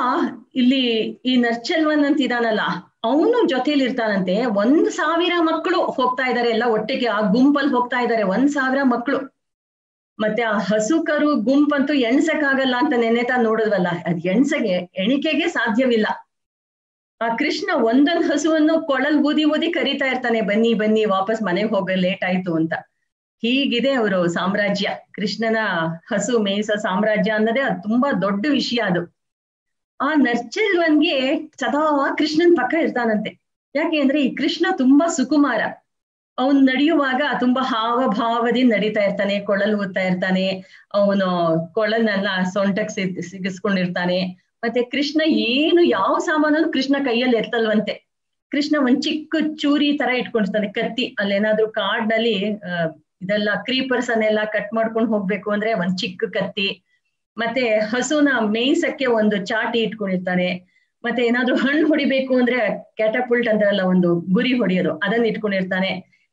ಇಲ್ಲಿ ಈ ನರ್ಚಲ್ವನ್ ಅಂತ ಇದಾನಲ್ಲ, ಅವನು ಜೊತೆಲಿ ಇರ್ತಾನಂತೆ. 1,000 ಮಕ್ಕಳು ಹೋಗ್ತಾ ಇದ್ದಾರೆ, ಎಲ್ಲ ಒಟ್ಟಿಗೆ ಆ ಗುಂಪಲ್ಲಿ ಹೋಗ್ತಾ ಇದ್ದಾರೆ 1,000 ಮಕ್ಕಳು. ಮತ್ತೆ ಆ ಹಸು ಕರು ಗುಂಪಂತೂ ಎಣ್ಸಕ್ಕಾಗಲ್ಲ ಅಂತ ನೆನೆತಾ ನೋಡಿದ್ವಲ್ಲ, ಅದ್ ಎಣಿಕೆಗೆ ಸಾಧ್ಯವಿಲ್ಲ. ಆ ಕೃಷ್ಣ ಒಂದೊಂದು ಹಸುವನ್ನು ಕೊಳಲ್ ಊದಿ ಕರೀತಾ ಇರ್ತಾನೆ, ಬನ್ನಿ ಬನ್ನಿ ವಾಪಸ್ ಮನೆಗೆ ಹೋಗ, ಲೇಟ್ ಆಯ್ತು ಅಂತ. ಹೀಗಿದೆ ಅವರು ಸಾಮ್ರಾಜ್ಯ, ಕೃಷ್ಣನ ಹಸು ಮೇಯಿಸೋ ಸಾಮ್ರಾಜ್ಯ ಅನ್ನೋದೇ ಅದು ತುಂಬಾ ದೊಡ್ಡ ವಿಷಯ ಅದು. ಆ ನರ್ಚಲ್ವನ್ಗೆ ಸದಾ ಕೃಷ್ಣನ್ ಪಕ್ಕ ಇರ್ತಾನಂತೆ. ಯಾಕೆ ಅಂದ್ರೆ ಈ ಕೃಷ್ಣ ತುಂಬಾ ಸುಕುಮಾರ. ಅವನು ನಡೆಯುವಾಗ ತುಂಬಾ ಹಾವಭಾವದಿಂದ ನಡೀತಾ ಇರ್ತಾನೆ, ಕೊಳಲು ಊದ್ತಾ ಇರ್ತಾನೆ, ಅವನು ಕೊಳಲ್ನೆಲ್ಲ ಸೊಂಟಕ್ ಸಿಗಿಸ್ಕೊಂಡಿರ್ತಾನೆ. ಮತ್ತೆ ಕೃಷ್ಣ ಏನು ಯಾವ ಸಾಮಾನು ಕೃಷ್ಣ ಕೈಯಲ್ಲಿ ಎತ್ತಲ್ವಂತೆ. ಕೃಷ್ಣ ಒಂದ್ ಚಿಕ್ಕ ಚೂರಿ ತರ ಇಟ್ಕೊಂಡಿರ್ತಾನೆ, ಕತ್ತಿ. ಅಲ್ಲೇನಾದ್ರೂ ಕಾಡ್ನಲ್ಲಿ ಇದೆಲ್ಲ ಕ್ರೀಪರ್ಸ್ ಅನ್ನೆಲ್ಲ ಕಟ್ ಮಾಡ್ಕೊಂಡು ಹೋಗ್ಬೇಕು ಅಂದ್ರೆ ಒಂದ್ ಚಿಕ್ಕ ಕತ್ತಿ. ಮತ್ತೆ ಹಸುನ ಮೇಯ್ಸಕ್ಕೆ ಒಂದು ಚಾಟಿ ಇಟ್ಕೊಂಡಿರ್ತಾನೆ. ಮತ್ತೆ ಏನಾದ್ರೂ ಹಣ್ಣು ಹೊಡಿಬೇಕು ಅಂದ್ರೆ ಕ್ಯಾಟಪುಲ್ಟ್ ಅಂತಾರಲ್ಲ, ಒಂದು ಗುರಿ ಹೊಡಿಯೋದು, ಅದನ್ನ ಇಟ್ಕೊಂಡಿರ್ತಾನೆ.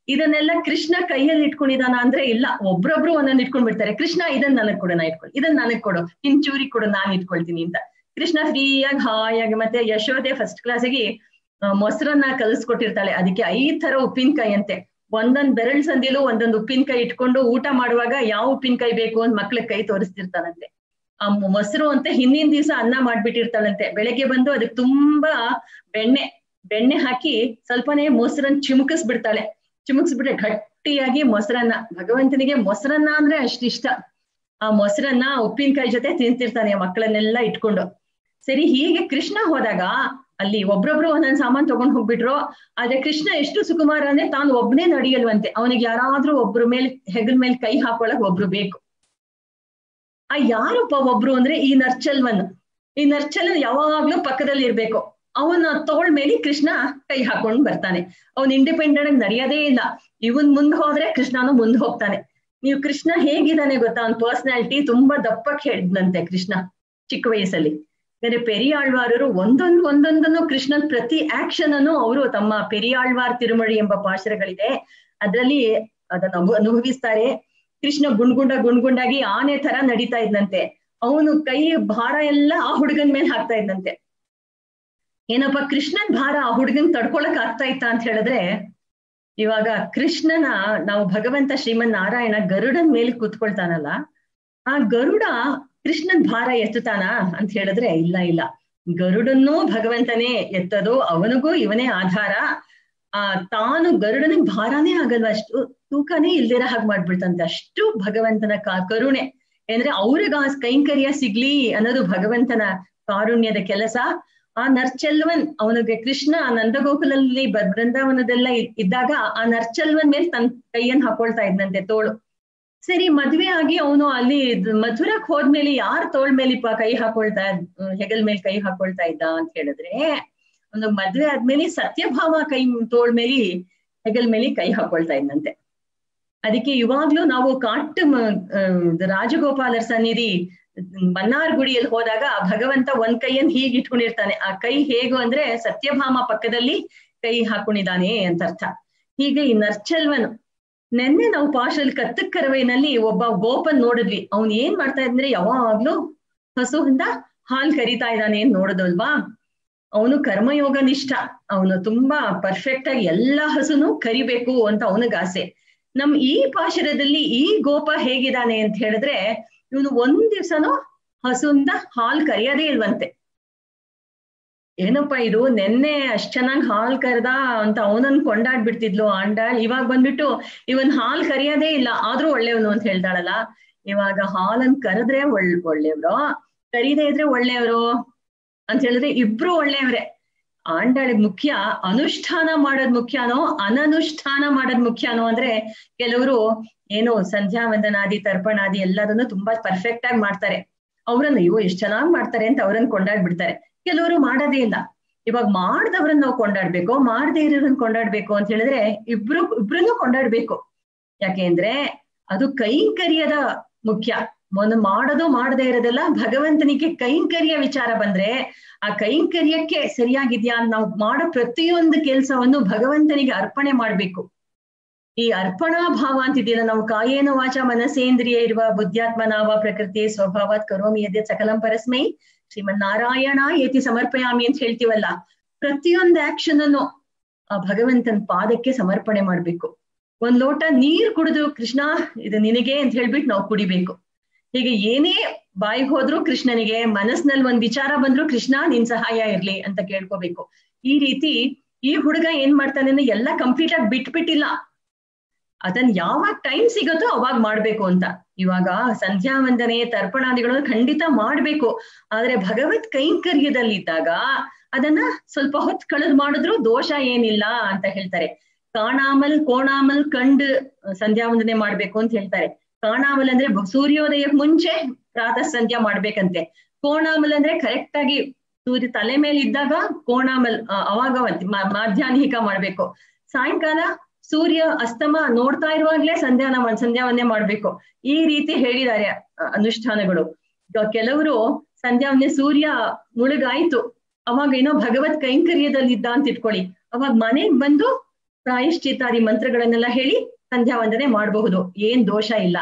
ಇದನ್ನೆಲ್ಲ ಕೃಷ್ಣ ಕೈಯಲ್ಲಿ ಇಟ್ಕೊಂಡಿದಾನ ಅಂದ್ರೆ ಇಲ್ಲ, ಒಬ್ರೊಬ್ರು ಒಂದೊಂದು ಇಟ್ಕೊಂಡ್ಬಿಡ್ತಾರೆ. ಕೃಷ್ಣ ಇದನ್ನ ನನಗ್ ಕೊಡು, ನಾ ಇಟ್ಕೊಳ್, ಇದನ್ನ ನನಗ್ ಕೊಡು, ನಿನ್ ಚೂರಿ ಕೊಡು, ನಾನ್ ಇಟ್ಕೊಳ್ತೀನಿ ಅಂತ. ಕೃಷ್ಣ ಫ್ರೀಯಾಗಿ ಹಾಯಾಗಿ. ಮತ್ತೆ ಯಶೋದೆ ಫಸ್ಟ್ ಕ್ಲಾಸಿಗೆ ಮೊಸರನ್ನ ಕಲಿಸ್ಕೊಟ್ಟಿರ್ತಾಳೆ. ಅದಕ್ಕೆ 5 ತರ ಉಪ್ಪಿನಕಾಯಿ ಅಂತೆ. ಒಂದೊಂದ್ ಬೆರಳ್ ಸಂದಿಲು ಒಂದೊಂದು ಉಪ್ಪಿನಕಾಯಿ ಇಟ್ಕೊಂಡು ಊಟ ಮಾಡುವಾಗ ಯಾವ ಉಪ್ಪಿನಕಾಯಿ ಬೇಕು ಅಂತ ಮಕ್ಳಿಗೆ ಕೈ ತೋರಿಸ್ತಿರ್ತಾನಂತೆ. ಆ ಮೊಸರು ಅಂತ ಹಿಂದಿನ ದಿವಸ ಅನ್ನ ಮಾಡ್ಬಿಟ್ಟಿರ್ತಾಳಂತೆ. ಬೆಳಗ್ಗೆ ಬಂದು ಅದಕ್ಕೆ ತುಂಬಾ ಬೆಣ್ಣೆ ಹಾಕಿ ಸ್ವಲ್ಪನೇ ಮೊಸರನ್ನ ಚಿಮುಕಿಸ್ಬಿಡ್ತಾಳೆ. ಚಿಮುಕಿಸ್ಬಿಟ್ರೆ ಗಟ್ಟಿಯಾಗಿ ಮೊಸರನ್ನ. ಭಗವಂತನಿಗೆ ಮೊಸರನ್ನ ಅಂದ್ರೆ ಅಷ್ಟಿಷ್ಟ. ಆ ಮೊಸರನ್ನ ಉಪ್ಪಿನಕಾಯಿ ಜೊತೆ ತಿಂತಿರ್ತಾನೆ ಮಕ್ಕಳನ್ನೆಲ್ಲ ಇಟ್ಕೊಂಡು. ಸರಿ, ಹೀಗೆ ಕೃಷ್ಣ ಹೋದಾಗ ಅಲ್ಲಿ ಒಬ್ರೊಬ್ರು ಒಂದೊಂದ್ ಸಾಮಾನ್ ತಗೊಂಡ್ ಹೋಗ್ಬಿಟ್ರು. ಆದ್ರೆ ಕೃಷ್ಣ ಎಷ್ಟು ಸುಕುಮಾರ ಅಂದ್ರೆ ತಾನು ಒಬ್ನೇ ನಡೆಯಲ್ವಂತೆ. ಅವನಿಗೆ ಯಾರಾದ್ರೂ ಒಬ್ರ ಮೇಲೆ ಹೆಗಲ್ ಮೇಲೆ ಕೈ ಹಾಕೊಳಕ್ ಒಬ್ರು ಬೇಕು. ಆ ಯಾರಪ್ಪ ಒಬ್ರು ಅಂದ್ರೆ ಈ ನರ್ಚಲ್ವನ್. ಈ ನರ್ಚಲ್ ಯಾವಾಗ್ಲೂ ಪಕ್ಕದಲ್ಲಿ ಇರ್ಬೇಕು. ಅವನ ತೋಳ್ ಮೇಲೆ ಕೃಷ್ಣ ಕೈ ಹಾಕೊಂಡ್ ಬರ್ತಾನೆ. ಅವನ್ ಇಂಡಿಪೆಂಡೆಂಟ್ ಆಗಿ ನಡೆಯೋದೇ ಇಲ್ಲ. ಇವನ್ ಮುಂದ್ ಹೋದ್ರೆ ಕೃಷ್ಣನು ಮುಂದ್ ಹೋಗ್ತಾನೆ. ನೀವು ಕೃಷ್ಣ ಹೇಗಿದ್ದಾನೆ ಗೊತ್ತಾ, ಅವ್ನ ಪರ್ಸನಾಲಿಟಿ ತುಂಬಾ ದಪ್ಪಕ್ಕೆ ಹೇಳಿದ್ನಂತೆ ಕೃಷ್ಣ ಚಿಕ್ಕ ವಯಸ್ಸಲ್ಲಿ. ಅಂದ್ರೆ ಪೆರಿಯಾಳ್ವಾರರು ಒಂದೊಂದನ್ನು ಕೃಷ್ಣನ್ ಪ್ರತಿ ಆಕ್ಷನ್ ಅನ್ನು ಅವರು ತಮ್ಮ ಪೆರಿಯಾಳ್ವಾರ್ ತಿರುಮಳಿ ಎಂಬ ಪಾಶರಗಳಿದೆ, ಅದ್ರಲ್ಲಿ ಅದನ್ನ ಅನುಭವಿಸ್ತಾರೆ. ಕೃಷ್ಣ ಗುಂಡ್ಗುಂಡಾಗಿ ಆನೆ ತರ ನಡೀತಾ ಇದ್ನಂತೆ. ಅವನು ಕೈ ಭಾರ ಎಲ್ಲ ಆ ಹುಡುಗನ್ ಮೇಲೆ ಹಾಕ್ತಾ ಇದ್ನಂತೆ. ಏನಪ್ಪ ಕೃಷ್ಣನ್ ಭಾರ ಆ ಹುಡುಗನ್ ತಡ್ಕೊಳಕ್ ಆಗ್ತಾ ಇತ್ತ ಅಂತ ಹೇಳಿದ್ರೆ, ಇವಾಗ ಕೃಷ್ಣನ ನಾವು ಭಗವಂತ ಶ್ರೀಮನ್ ನಾರಾಯಣ ಗರುಡನ್ ಮೇಲೆ ಕೂತ್ಕೊಳ್ತಾನಲ್ಲ, ಆ ಗರುಡ ಕೃಷ್ಣನ್ ಭಾರ ಎತ್ತುತ್ತಾನ ಅಂತ ಹೇಳಿದ್ರೆ ಇಲ್ಲ. ಗರುಡನ್ನೂ ಭಗವಂತನೇ ಎತ್ತದು, ಅವನಿಗೂ ಇವನೇ ಆಧಾರ. ತಾನು ಗರುಡನಿಗೆ ಭಾರನೇ ಆಗಲ್ವ, ಅಷ್ಟು ತೂಕನೇ ಇಲ್ದಿರ ಹಾಗೆ ಮಾಡ್ಬಿಡ್ತಂತೆ. ಅಷ್ಟು ಭಗವಂತನ ಕರುಣೆ. ಅಂದ್ರೆ ಅವ್ರಿಗೆ ಆ ಕೈಂಕರ್ಯ ಸಿಗ್ಲಿ ಅನ್ನೋದು ಭಗವಂತನ ಕಾರುಣ್ಯದ ಕೆಲಸ. ಆ ನರ್ಚಲ್ವನ್ ಅವನಿಗೆ ಕೃಷ್ಣ ನಂದಗೋಕುಲಲ್ಲಿ ಬೃಂದಾವನದೆಲ್ಲ ಇದ್ದಾಗ ಆ ನರ್ಚಲ್ವನ್ ಮೇಲೆ ತನ್ನ ಕೈಯನ್ನು ಹಾಕೊಳ್ತಾ ಇದ್ನಂತೆ, ತೋಳು. ಸರಿ, ಮದ್ವೆ ಆಗಿ ಅವನು ಅಲ್ಲಿ ಮಥುರಕ್ ಹೋದ್ಮೇಲೆ ಯಾರ ತೋಳ್ ಮೇಲೆ ಕೈ ಹಾಕೊಳ್ತಾ ಹೆಗಲ್ ಮೇಲೆ ಕೈ ಹಾಕೊಳ್ತಾ ಇದ್ದ ಅಂತ ಹೇಳಿದ್ರೆ, ಒಂದು ಮದ್ವೆ ಆದ್ಮೇಲೆ ಸತ್ಯಭಾಮ ಕೈ ತೋಳ್ ಮೇಲೆ ಹೆಗಲ್ ಮೇಲೆ ಕೈ ಹಾಕೊಳ್ತಾ ಇದ್ನಂತೆ. ಅದಕ್ಕೆ ಇವಾಗ್ಲೂ ನಾವು ರಾಜಗೋಪಾಲರ ಸನ್ನಿಧಿ ಮನ್ನಾರ್ ಗುಡಿಯಲ್ಲಿ ಹೋದಾಗ ಭಗವಂತ ಒಂದ್ ಕೈಯನ್ನು ಹೀಗೆ ಇಟ್ಕೊಂಡಿರ್ತಾನೆ. ಆ ಕೈ ಹೇಗು ಅಂದ್ರೆ ಸತ್ಯಭಾಮ ಪಕ್ಕದಲ್ಲಿ ಕೈ ಹಾಕೊಂಡಿದ್ದಾನೆ ಅಂತ ಅರ್ಥ. ಹೀಗೆ ಈ ನರ್ಚಲ್ವನು ನೆನ್ನೆ ನಾವು ಪಾಶದಲ್ಲಿ ಕತ್ತಕ್ ಕರವೈನಲ್ಲಿ ಒಬ್ಬ ಗೋಪನ್ ನೋಡಿದ್ವಿ. ಅವ್ನ್ ಏನ್ ಮಾಡ್ತಾ ಇದ್ರೆ ಯಾವಾಗ್ಲೂ ಹಸುವಿಂದ ಹಾಲ್ ಕರಿತಾ ಇದ್ದಾನೆ ಅಂತ ನೋಡುದಲ್ವಾ. ಅವನು ಕರ್ಮಯೋಗ ನಿಷ್ಠ. ಅವನು ತುಂಬಾ ಪರ್ಫೆಕ್ಟ್ ಆಗಿ ಎಲ್ಲಾ ಹಸುನು ಕರಿಬೇಕು ಅಂತ ಅವನಿಗೆ ಆಸೆ. ನಮ್ ಈ ಪಾಶರದಲ್ಲಿ ಈ ಗೋಪ ಹೇಗಿದ್ದಾನೆ ಅಂತ ಹೇಳಿದ್ರೆ, ಇವನು ಒಂದ್ ದಿವ್ಸನೂ ಹಸುವಿಂದ ಹಾಲ್ ಕರಿಯೋದೇ ಇಲ್ವಂತೆ. ಏನಪ್ಪಾ ಇದು, ನೆನ್ನೆ ಅಷ್ಟ್ ಚೆನ್ನಾಗ್ ಹಾಲ್ ಕರ್ದ ಅಂತ ಅವನನ್ನ ಕೊಂಡಾಡ್ಬಿಡ್ತಿದ್ಲು ಆಂಡಾಳ್. ಇವಾಗ ಬಂದ್ಬಿಟ್ಟು ಇವನ್ ಹಾಲ್ ಕರಿಯೋದೇ ಇಲ್ಲ, ಆದ್ರೂ ಒಳ್ಳೆಯವನು ಅಂತ ಹೇಳ್ತಾಳಲ್ಲ. ಇವಾಗ ಹಾಲನ್ ಕರೆದ್ರೆ ಒಳ್ಳೆಯವ್ರು, ಕರೀದೇ ಇದ್ರೆ ಒಳ್ಳೆಯವರು ಅಂತ ಹೇಳಿದ್ರೆ ಇಬ್ರು ಒಳ್ಳೆಯವ್ರೆ. ಆಂಡಾಳಿಗೆ ಮುಖ್ಯ ಅನುಷ್ಠಾನ ಮಾಡೋದ್ ಮುಖ್ಯನೋ ಅನನುಷ್ಠಾನ ಮಾಡೋದ್ ಮುಖ್ಯನೋ ಅಂದ್ರೆ, ಕೆಲವರು ಏನು ಸಂಧ್ಯಾ ವಂದನಾದಿ ತರ್ಪಣಾದಿ ಎಲ್ಲದನ್ನು ತುಂಬಾ ಪರ್ಫೆಕ್ಟ್ ಆಗಿ ಮಾಡ್ತಾರೆ. ಅವ್ರನ್ನ ಇವು ಎಷ್ಟ್ ಚೆನ್ನಾಗ್ ಮಾಡ್ತಾರೆ ಅಂತ ಅವ್ರನ್ನ ಕೊಂಡಾಡ್ಬಿಡ್ತಾರೆ. ಕೆಲವರು ಮಾಡೋದೇ ಇಲ್ಲ. ಇವಾಗ ಮಾಡ್ದವ್ರನ್ನ ನಾವು ಕೊಂಡಾಡ್ಬೇಕು, ಮಾಡದೇ ಇರೋರನ್ನ ಕೊಂಡಾಡ್ಬೇಕು ಅಂತ ಹೇಳಿದ್ರೆ ಇಬ್ರನ್ನೂ ಕೊಂಡಾಡ್ಬೇಕು. ಯಾಕೆಂದ್ರೆ ಅದು ಕೈಂಕರ್ಯದ ಮುಖ್ಯ. ಒಂದು ಮಾಡೋದು ಮಾಡದೇ ಇರೋದೆಲ್ಲ ಭಗವಂತನಿಗೆ ಕೈಂಕರ್ಯ ವಿಚಾರ ಬಂದ್ರೆ ಆ ಕೈಂಕರ್ಯಕ್ಕೆ ಸರಿಯಾಗಿದ್ಯಾ ಅಂತ ನಾವು ಮಾಡೋ ಪ್ರತಿಯೊಂದು ಕೆಲಸವನ್ನು ಭಗವಂತನಿಗೆ ಅರ್ಪಣೆ ಮಾಡ್ಬೇಕು. ಈ ಅರ್ಪಣಾ ಭಾವ ಅಂತಿದೆಯಲ್ಲ, ನಾವು ಕಾಯೇನ ವಾಚ ಮನಸೇಂದ್ರಿಯ ಇರುವ ಬುದ್ಧ್ಯಾತ್ಮನಾವ ಪ್ರಕೃತಿ ಸ್ವಭಾವಾತ್ ಕರೋಮಿ ಯದ್ಯ ಸಕಲಂ ಪರಸ್ಮೈ ಶ್ರೀಮನ್ನಾರಾಯಣ ಏತಿ ಸಮರ್ಪಯಾಮಿ ಅಂತ ಹೇಳ್ತೀವಲ್ಲ, ಪ್ರತಿಯೊಂದು ಆಕ್ಷನ್ ಅನ್ನು ಆ ಭಗವಂತನ ಪಾದಕ್ಕೆ ಸಮರ್ಪಣೆ ಮಾಡ್ಬೇಕು. ಒಂದ್ ಲೋಟ ನೀರ್ ಕುಡಿದು ಕೃಷ್ಣ ಇದು ನಿನಗೆ ಅಂತ ಹೇಳ್ಬಿಟ್ಟು ನಾವು ಕುಡಿಬೇಕು. ಹೀಗೆ ಏನೇ ಬಾಯಿಗೆ ಹೋದ್ರು ಕೃಷ್ಣನಿಗೆ, ಮನಸ್ಸಿನಲ್ಲಿ ಒಂದ್ ವಿಚಾರ ಬಂದ್ರು ಕೃಷ್ಣ ನಿನ್ ಸಹಾಯ ಇರ್ಲಿ ಅಂತ ಕೇಳ್ಕೋಬೇಕು. ಈ ರೀತಿ ಈ ಹುಡುಗ ಏನ್ ಮಾಡ್ತಾನೆ ಅಂದ್ರೆ ಎಲ್ಲ ಕಂಪ್ಲೀಟ್ ಆಗಿ ಬಿಟ್ಬಿಟ್ಟಿಲ್ಲ, ಅದನ್ನ ಯಾವಾಗ ಟೈಮ್ ಸಿಗುತ್ತೋ ಅವಾಗ ಮಾಡ್ಬೇಕು ಅಂತ. ಇವಾಗ ಸಂಧ್ಯಾ ವಂದನೆ ತರ್ಪಣಾದಿಗಳನ್ನು ಖಂಡಿತ ಮಾಡ್ಬೇಕು. ಆದ್ರೆ ಭಗವತ್ ಕೈಂಕರ್ಯದಲ್ಲಿದ್ದಾಗ ಅದನ್ನ ಸ್ವಲ್ಪ ಹೊತ್ತು ಕಳೆದು ಮಾಡಿದ್ರು ದೋಷ ಏನಿಲ್ಲ ಅಂತ ಹೇಳ್ತಾರೆ. ಕೋಣಾಮಲ್ ಕಂಡು ಸಂಧ್ಯಾ ವಂದನೆ ಮಾಡ್ಬೇಕು ಅಂತ ಹೇಳ್ತಾರೆ. ಕಾಣಾಮಲ್ ಅಂದ್ರೆ ಸೂರ್ಯೋದಯಕ್ಕೆ ಮುಂಚೆ ಪ್ರಾತಃ ಸಂಧ್ಯಾ ಮಾಡ್ಬೇಕಂತೆ. ಕೋಣಾಮಲ್ ಅಂದ್ರೆ ಕರೆಕ್ಟ್ ಆಗಿ ಸೂರ್ಯ ತಲೆ ಮೇಲೆ ಇದ್ದಾಗ ಕೋಣಾಮಲ್ ಅವಾಗ ಮಾಧ್ಯಾಹ್ನಿಕ ಮಾಡ್ಬೇಕು. ಸಾಯಂಕಾಲ ಸೂರ್ಯ ಅಸ್ತಮ ನೋಡ್ತಾ ಇರುವಾಗ್ಲೇ ಸಂಧ್ಯಾ ವಂದನೆ ಮಾಡ್ಬೇಕು. ಈ ರೀತಿ ಹೇಳಿದ್ದಾರೆ ಅನುಷ್ಠಾನಗಳು. ಕೆಲವರು ಸಂಧ್ಯಾ ವಂದನೆ ಸೂರ್ಯ ಮುಳುಗಾಯ್ತು, ಅವಾಗ ಏನೋ ಭಗವತ್ ಕೈಂಕರ್ಯದಲ್ಲಿ ಇದ್ದ ಅಂತ ಇಟ್ಕೊಳ್ಳಿ, ಅವಾಗ ಮನೆಗ್ ಬಂದು ಪ್ರಾಯಶ್ಚಿತ್ತಾದಿ ಮಂತ್ರಗಳನ್ನೆಲ್ಲ ಹೇಳಿ ಸಂಧ್ಯಾ ವಂದನೆ ಮಾಡಬಹುದು, ಏನ್ ದೋಷ ಇಲ್ಲ.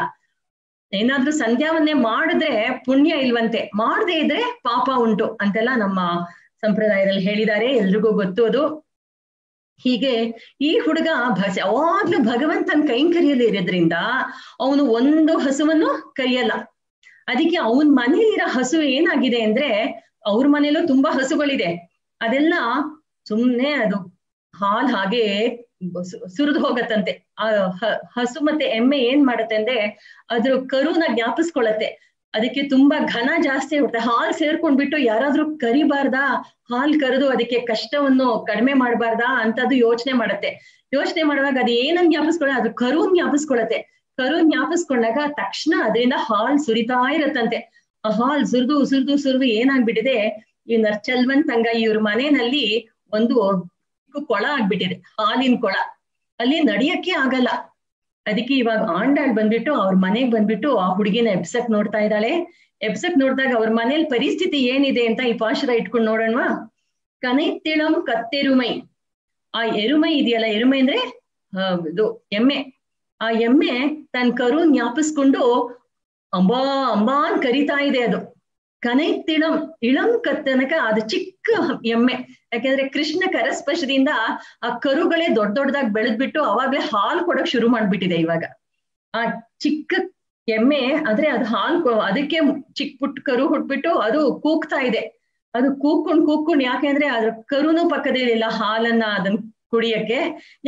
ಏನಾದ್ರೂ ಸಂಧ್ಯಾ ವಂದನೆ ಮಾಡಿದ್ರೆ ಪುಣ್ಯ ಇಲ್ವಂತೆ, ಮಾಡದೇ ಇದ್ರೆ ಪಾಪ ಉಂಟು ಅಂತೆಲ್ಲ ನಮ್ಮ ಸಂಪ್ರದಾಯದಲ್ಲಿ ಹೇಳಿದ್ದಾರೆ, ಎಲ್ರಿಗೂ ಗೊತ್ತು ಅದು. ಹೀಗೆ ಈ ಹುಡುಗ ಯಾವಾಗ್ಲೂ ಭಗವಂತನ ಕೈಂಕರ್ಯಲ್ಲಿ ಇರೋದ್ರಿಂದ ಅವನು ಒಂದು ಹಸುವನ್ನು ಕರಿಯಲ್ಲ. ಅದಕ್ಕೆ ಅವನ್ ಮನೇಲಿರೋ ಹಸು ಏನಾಗಿದೆ ಅಂದ್ರೆ, ಅವ್ರ ಮನೇಲೂ ತುಂಬಾ ಹಸುಗಳಿದೆ, ಅದೆಲ್ಲ ಸುಮ್ನೆ ಅದು ಹಾಲ್ ಹಾಗೆ ಸುರಿದು ಹೋಗತ್ತಂತೆ. ಆ ಹಸು ಮತ್ತೆ ಎಮ್ಮೆ ಏನ್ ಮಾಡತ್ತೆ ಅಂದ್ರೆ ಅದ್ರ ಕರುನ ಜ್ಞಾಪಿಸ್ಕೊಳತ್ತೆ. ಅದಕ್ಕೆ ತುಂಬಾ ಘನ ಜಾಸ್ತಿ ಇರುತ್ತೆ. ಹಾಲ್ ಸೇರ್ಕೊಂಡ್ಬಿಟ್ಟು ಯಾರಾದ್ರೂ ಕರಿಬಾರ್ದಾ, ಹಾಲ್ ಕರೆದು ಅದಕ್ಕೆ ಕಷ್ಟವನ್ನು ಕಡಿಮೆ ಮಾಡಬಾರ್ದಾ ಅಂತದ್ದು ಯೋಚನೆ ಮಾಡತ್ತೆ. ಯೋಚನೆ ಮಾಡುವಾಗ ಅದು ಏನನ್ನ ಜ್ಞಾಪಿಸ್ಕೊಳ್ಳ, ಅದು ಕರುನ್ ಜ್ಞಾಪಿಸ್ಕೊಳತ್ತೆ. ಕರುನ್ ಜ್ಞಾಪಿಸ್ಕೊಂಡಾಗ ತಕ್ಷಣ ಅದರಿಂದ ಹಾಲ್ ಸುರಿತಾ ಇರತ್ತಂತೆ. ಆ ಹಾಲ್ ಸುರಿದು ಏನಾಗ್ಬಿಟ್ಟಿದೆ, ಈ ನರ್ಚಲ್ವಂತ್ ತಂಗ ಇವ್ರ ಮನೆಯಲ್ಲಿ ಒಂದು ಕೊಳ ಆಗ್ಬಿಟ್ಟಿದೆ, ಹಾಲಿನ ಕೊಳ. ಅಲ್ಲಿ ನಡಿಯಕ್ಕೆ ಆಗಲ್ಲ. ಅದಕ್ಕೆ ಇವಾಗ ಆಂಡಾಳ್ ಬಂದ್ಬಿಟ್ಟು ಅವ್ರ ಮನೆಗ್ ಬಂದ್ಬಿಟ್ಟು ಆ ಹುಡುಗಿನ ಎಬ್ಸಕ್ ನೋಡ್ತಾ ಇದ್ದಾಳೆ. ಎಬ್ಸಕ್ ನೋಡಿದಾಗ ಅವ್ರ ಮನೇಲಿ ಪರಿಸ್ಥಿತಿ ಏನಿದೆ ಅಂತ ಈ ಪಾಶುರ ಇಟ್ಕೊಂಡು ನೋಡೋಣವಾ. ಕನೈತಿಳಂ ಕತ್ತೆರುಮೈ, ಆ ಎರುಮೈ ಇದೆಯಲ್ಲ, ಎರುಮೈ ಅಂದ್ರೆ ಇದು ಎಮ್ಮೆ. ಆ ಎಮ್ಮೆ ತನ್ನ ಕರು ಜ್ಞಾಪಿಸ್ಕೊಂಡು ಅಂಬಾ ಅಂಬಾ ಅಂತ ಕರಿತಾ ಇದೆ. ಅದು ಕನೈತಿಳಂ, ಇಳಂ ಕತ್ತನಕ ಅದು ಚಿಕ್ಕ ಎಮ್ಮೆ. ಯಾಕೆಂದ್ರೆ ಕೃಷ್ಣ ಕರಸ್ಪರ್ಶದಿಂದ ಆ ಕರುಗಳೇ ದೊಡ್ಡದಾಗಿ ಬೆಳೆದ್ಬಿಟ್ಟು ಅವಾಗ್ಲೇ ಹಾಲು ಕೊಡಕ್ ಶುರು ಮಾಡ್ಬಿಟ್ಟಿದೆ. ಇವಾಗ ಆ ಚಿಕ್ಕ ಎಮ್ಮೆ ಆದ್ರೆ ಅದು ಹಾಲು ಅದಕ್ಕೆ ಚಿಕ್ಕ ಪುಟ್ಟ ಕರು ಹುಟ್ಬಿಟ್ಟು ಅದು ಕೂಗ್ತಾ ಇದೆ. ಅದು ಕೂಗ್ಕೊಂಡು ಯಾಕೆಂದ್ರೆ ಅದ್ರ ಕರುನು ಪಕ್ಕದಲ್ಲಿಲ್ಲ ಹಾಲನ್ನ ಅದನ್ನ ಕುಡಿಯಕ್ಕೆ,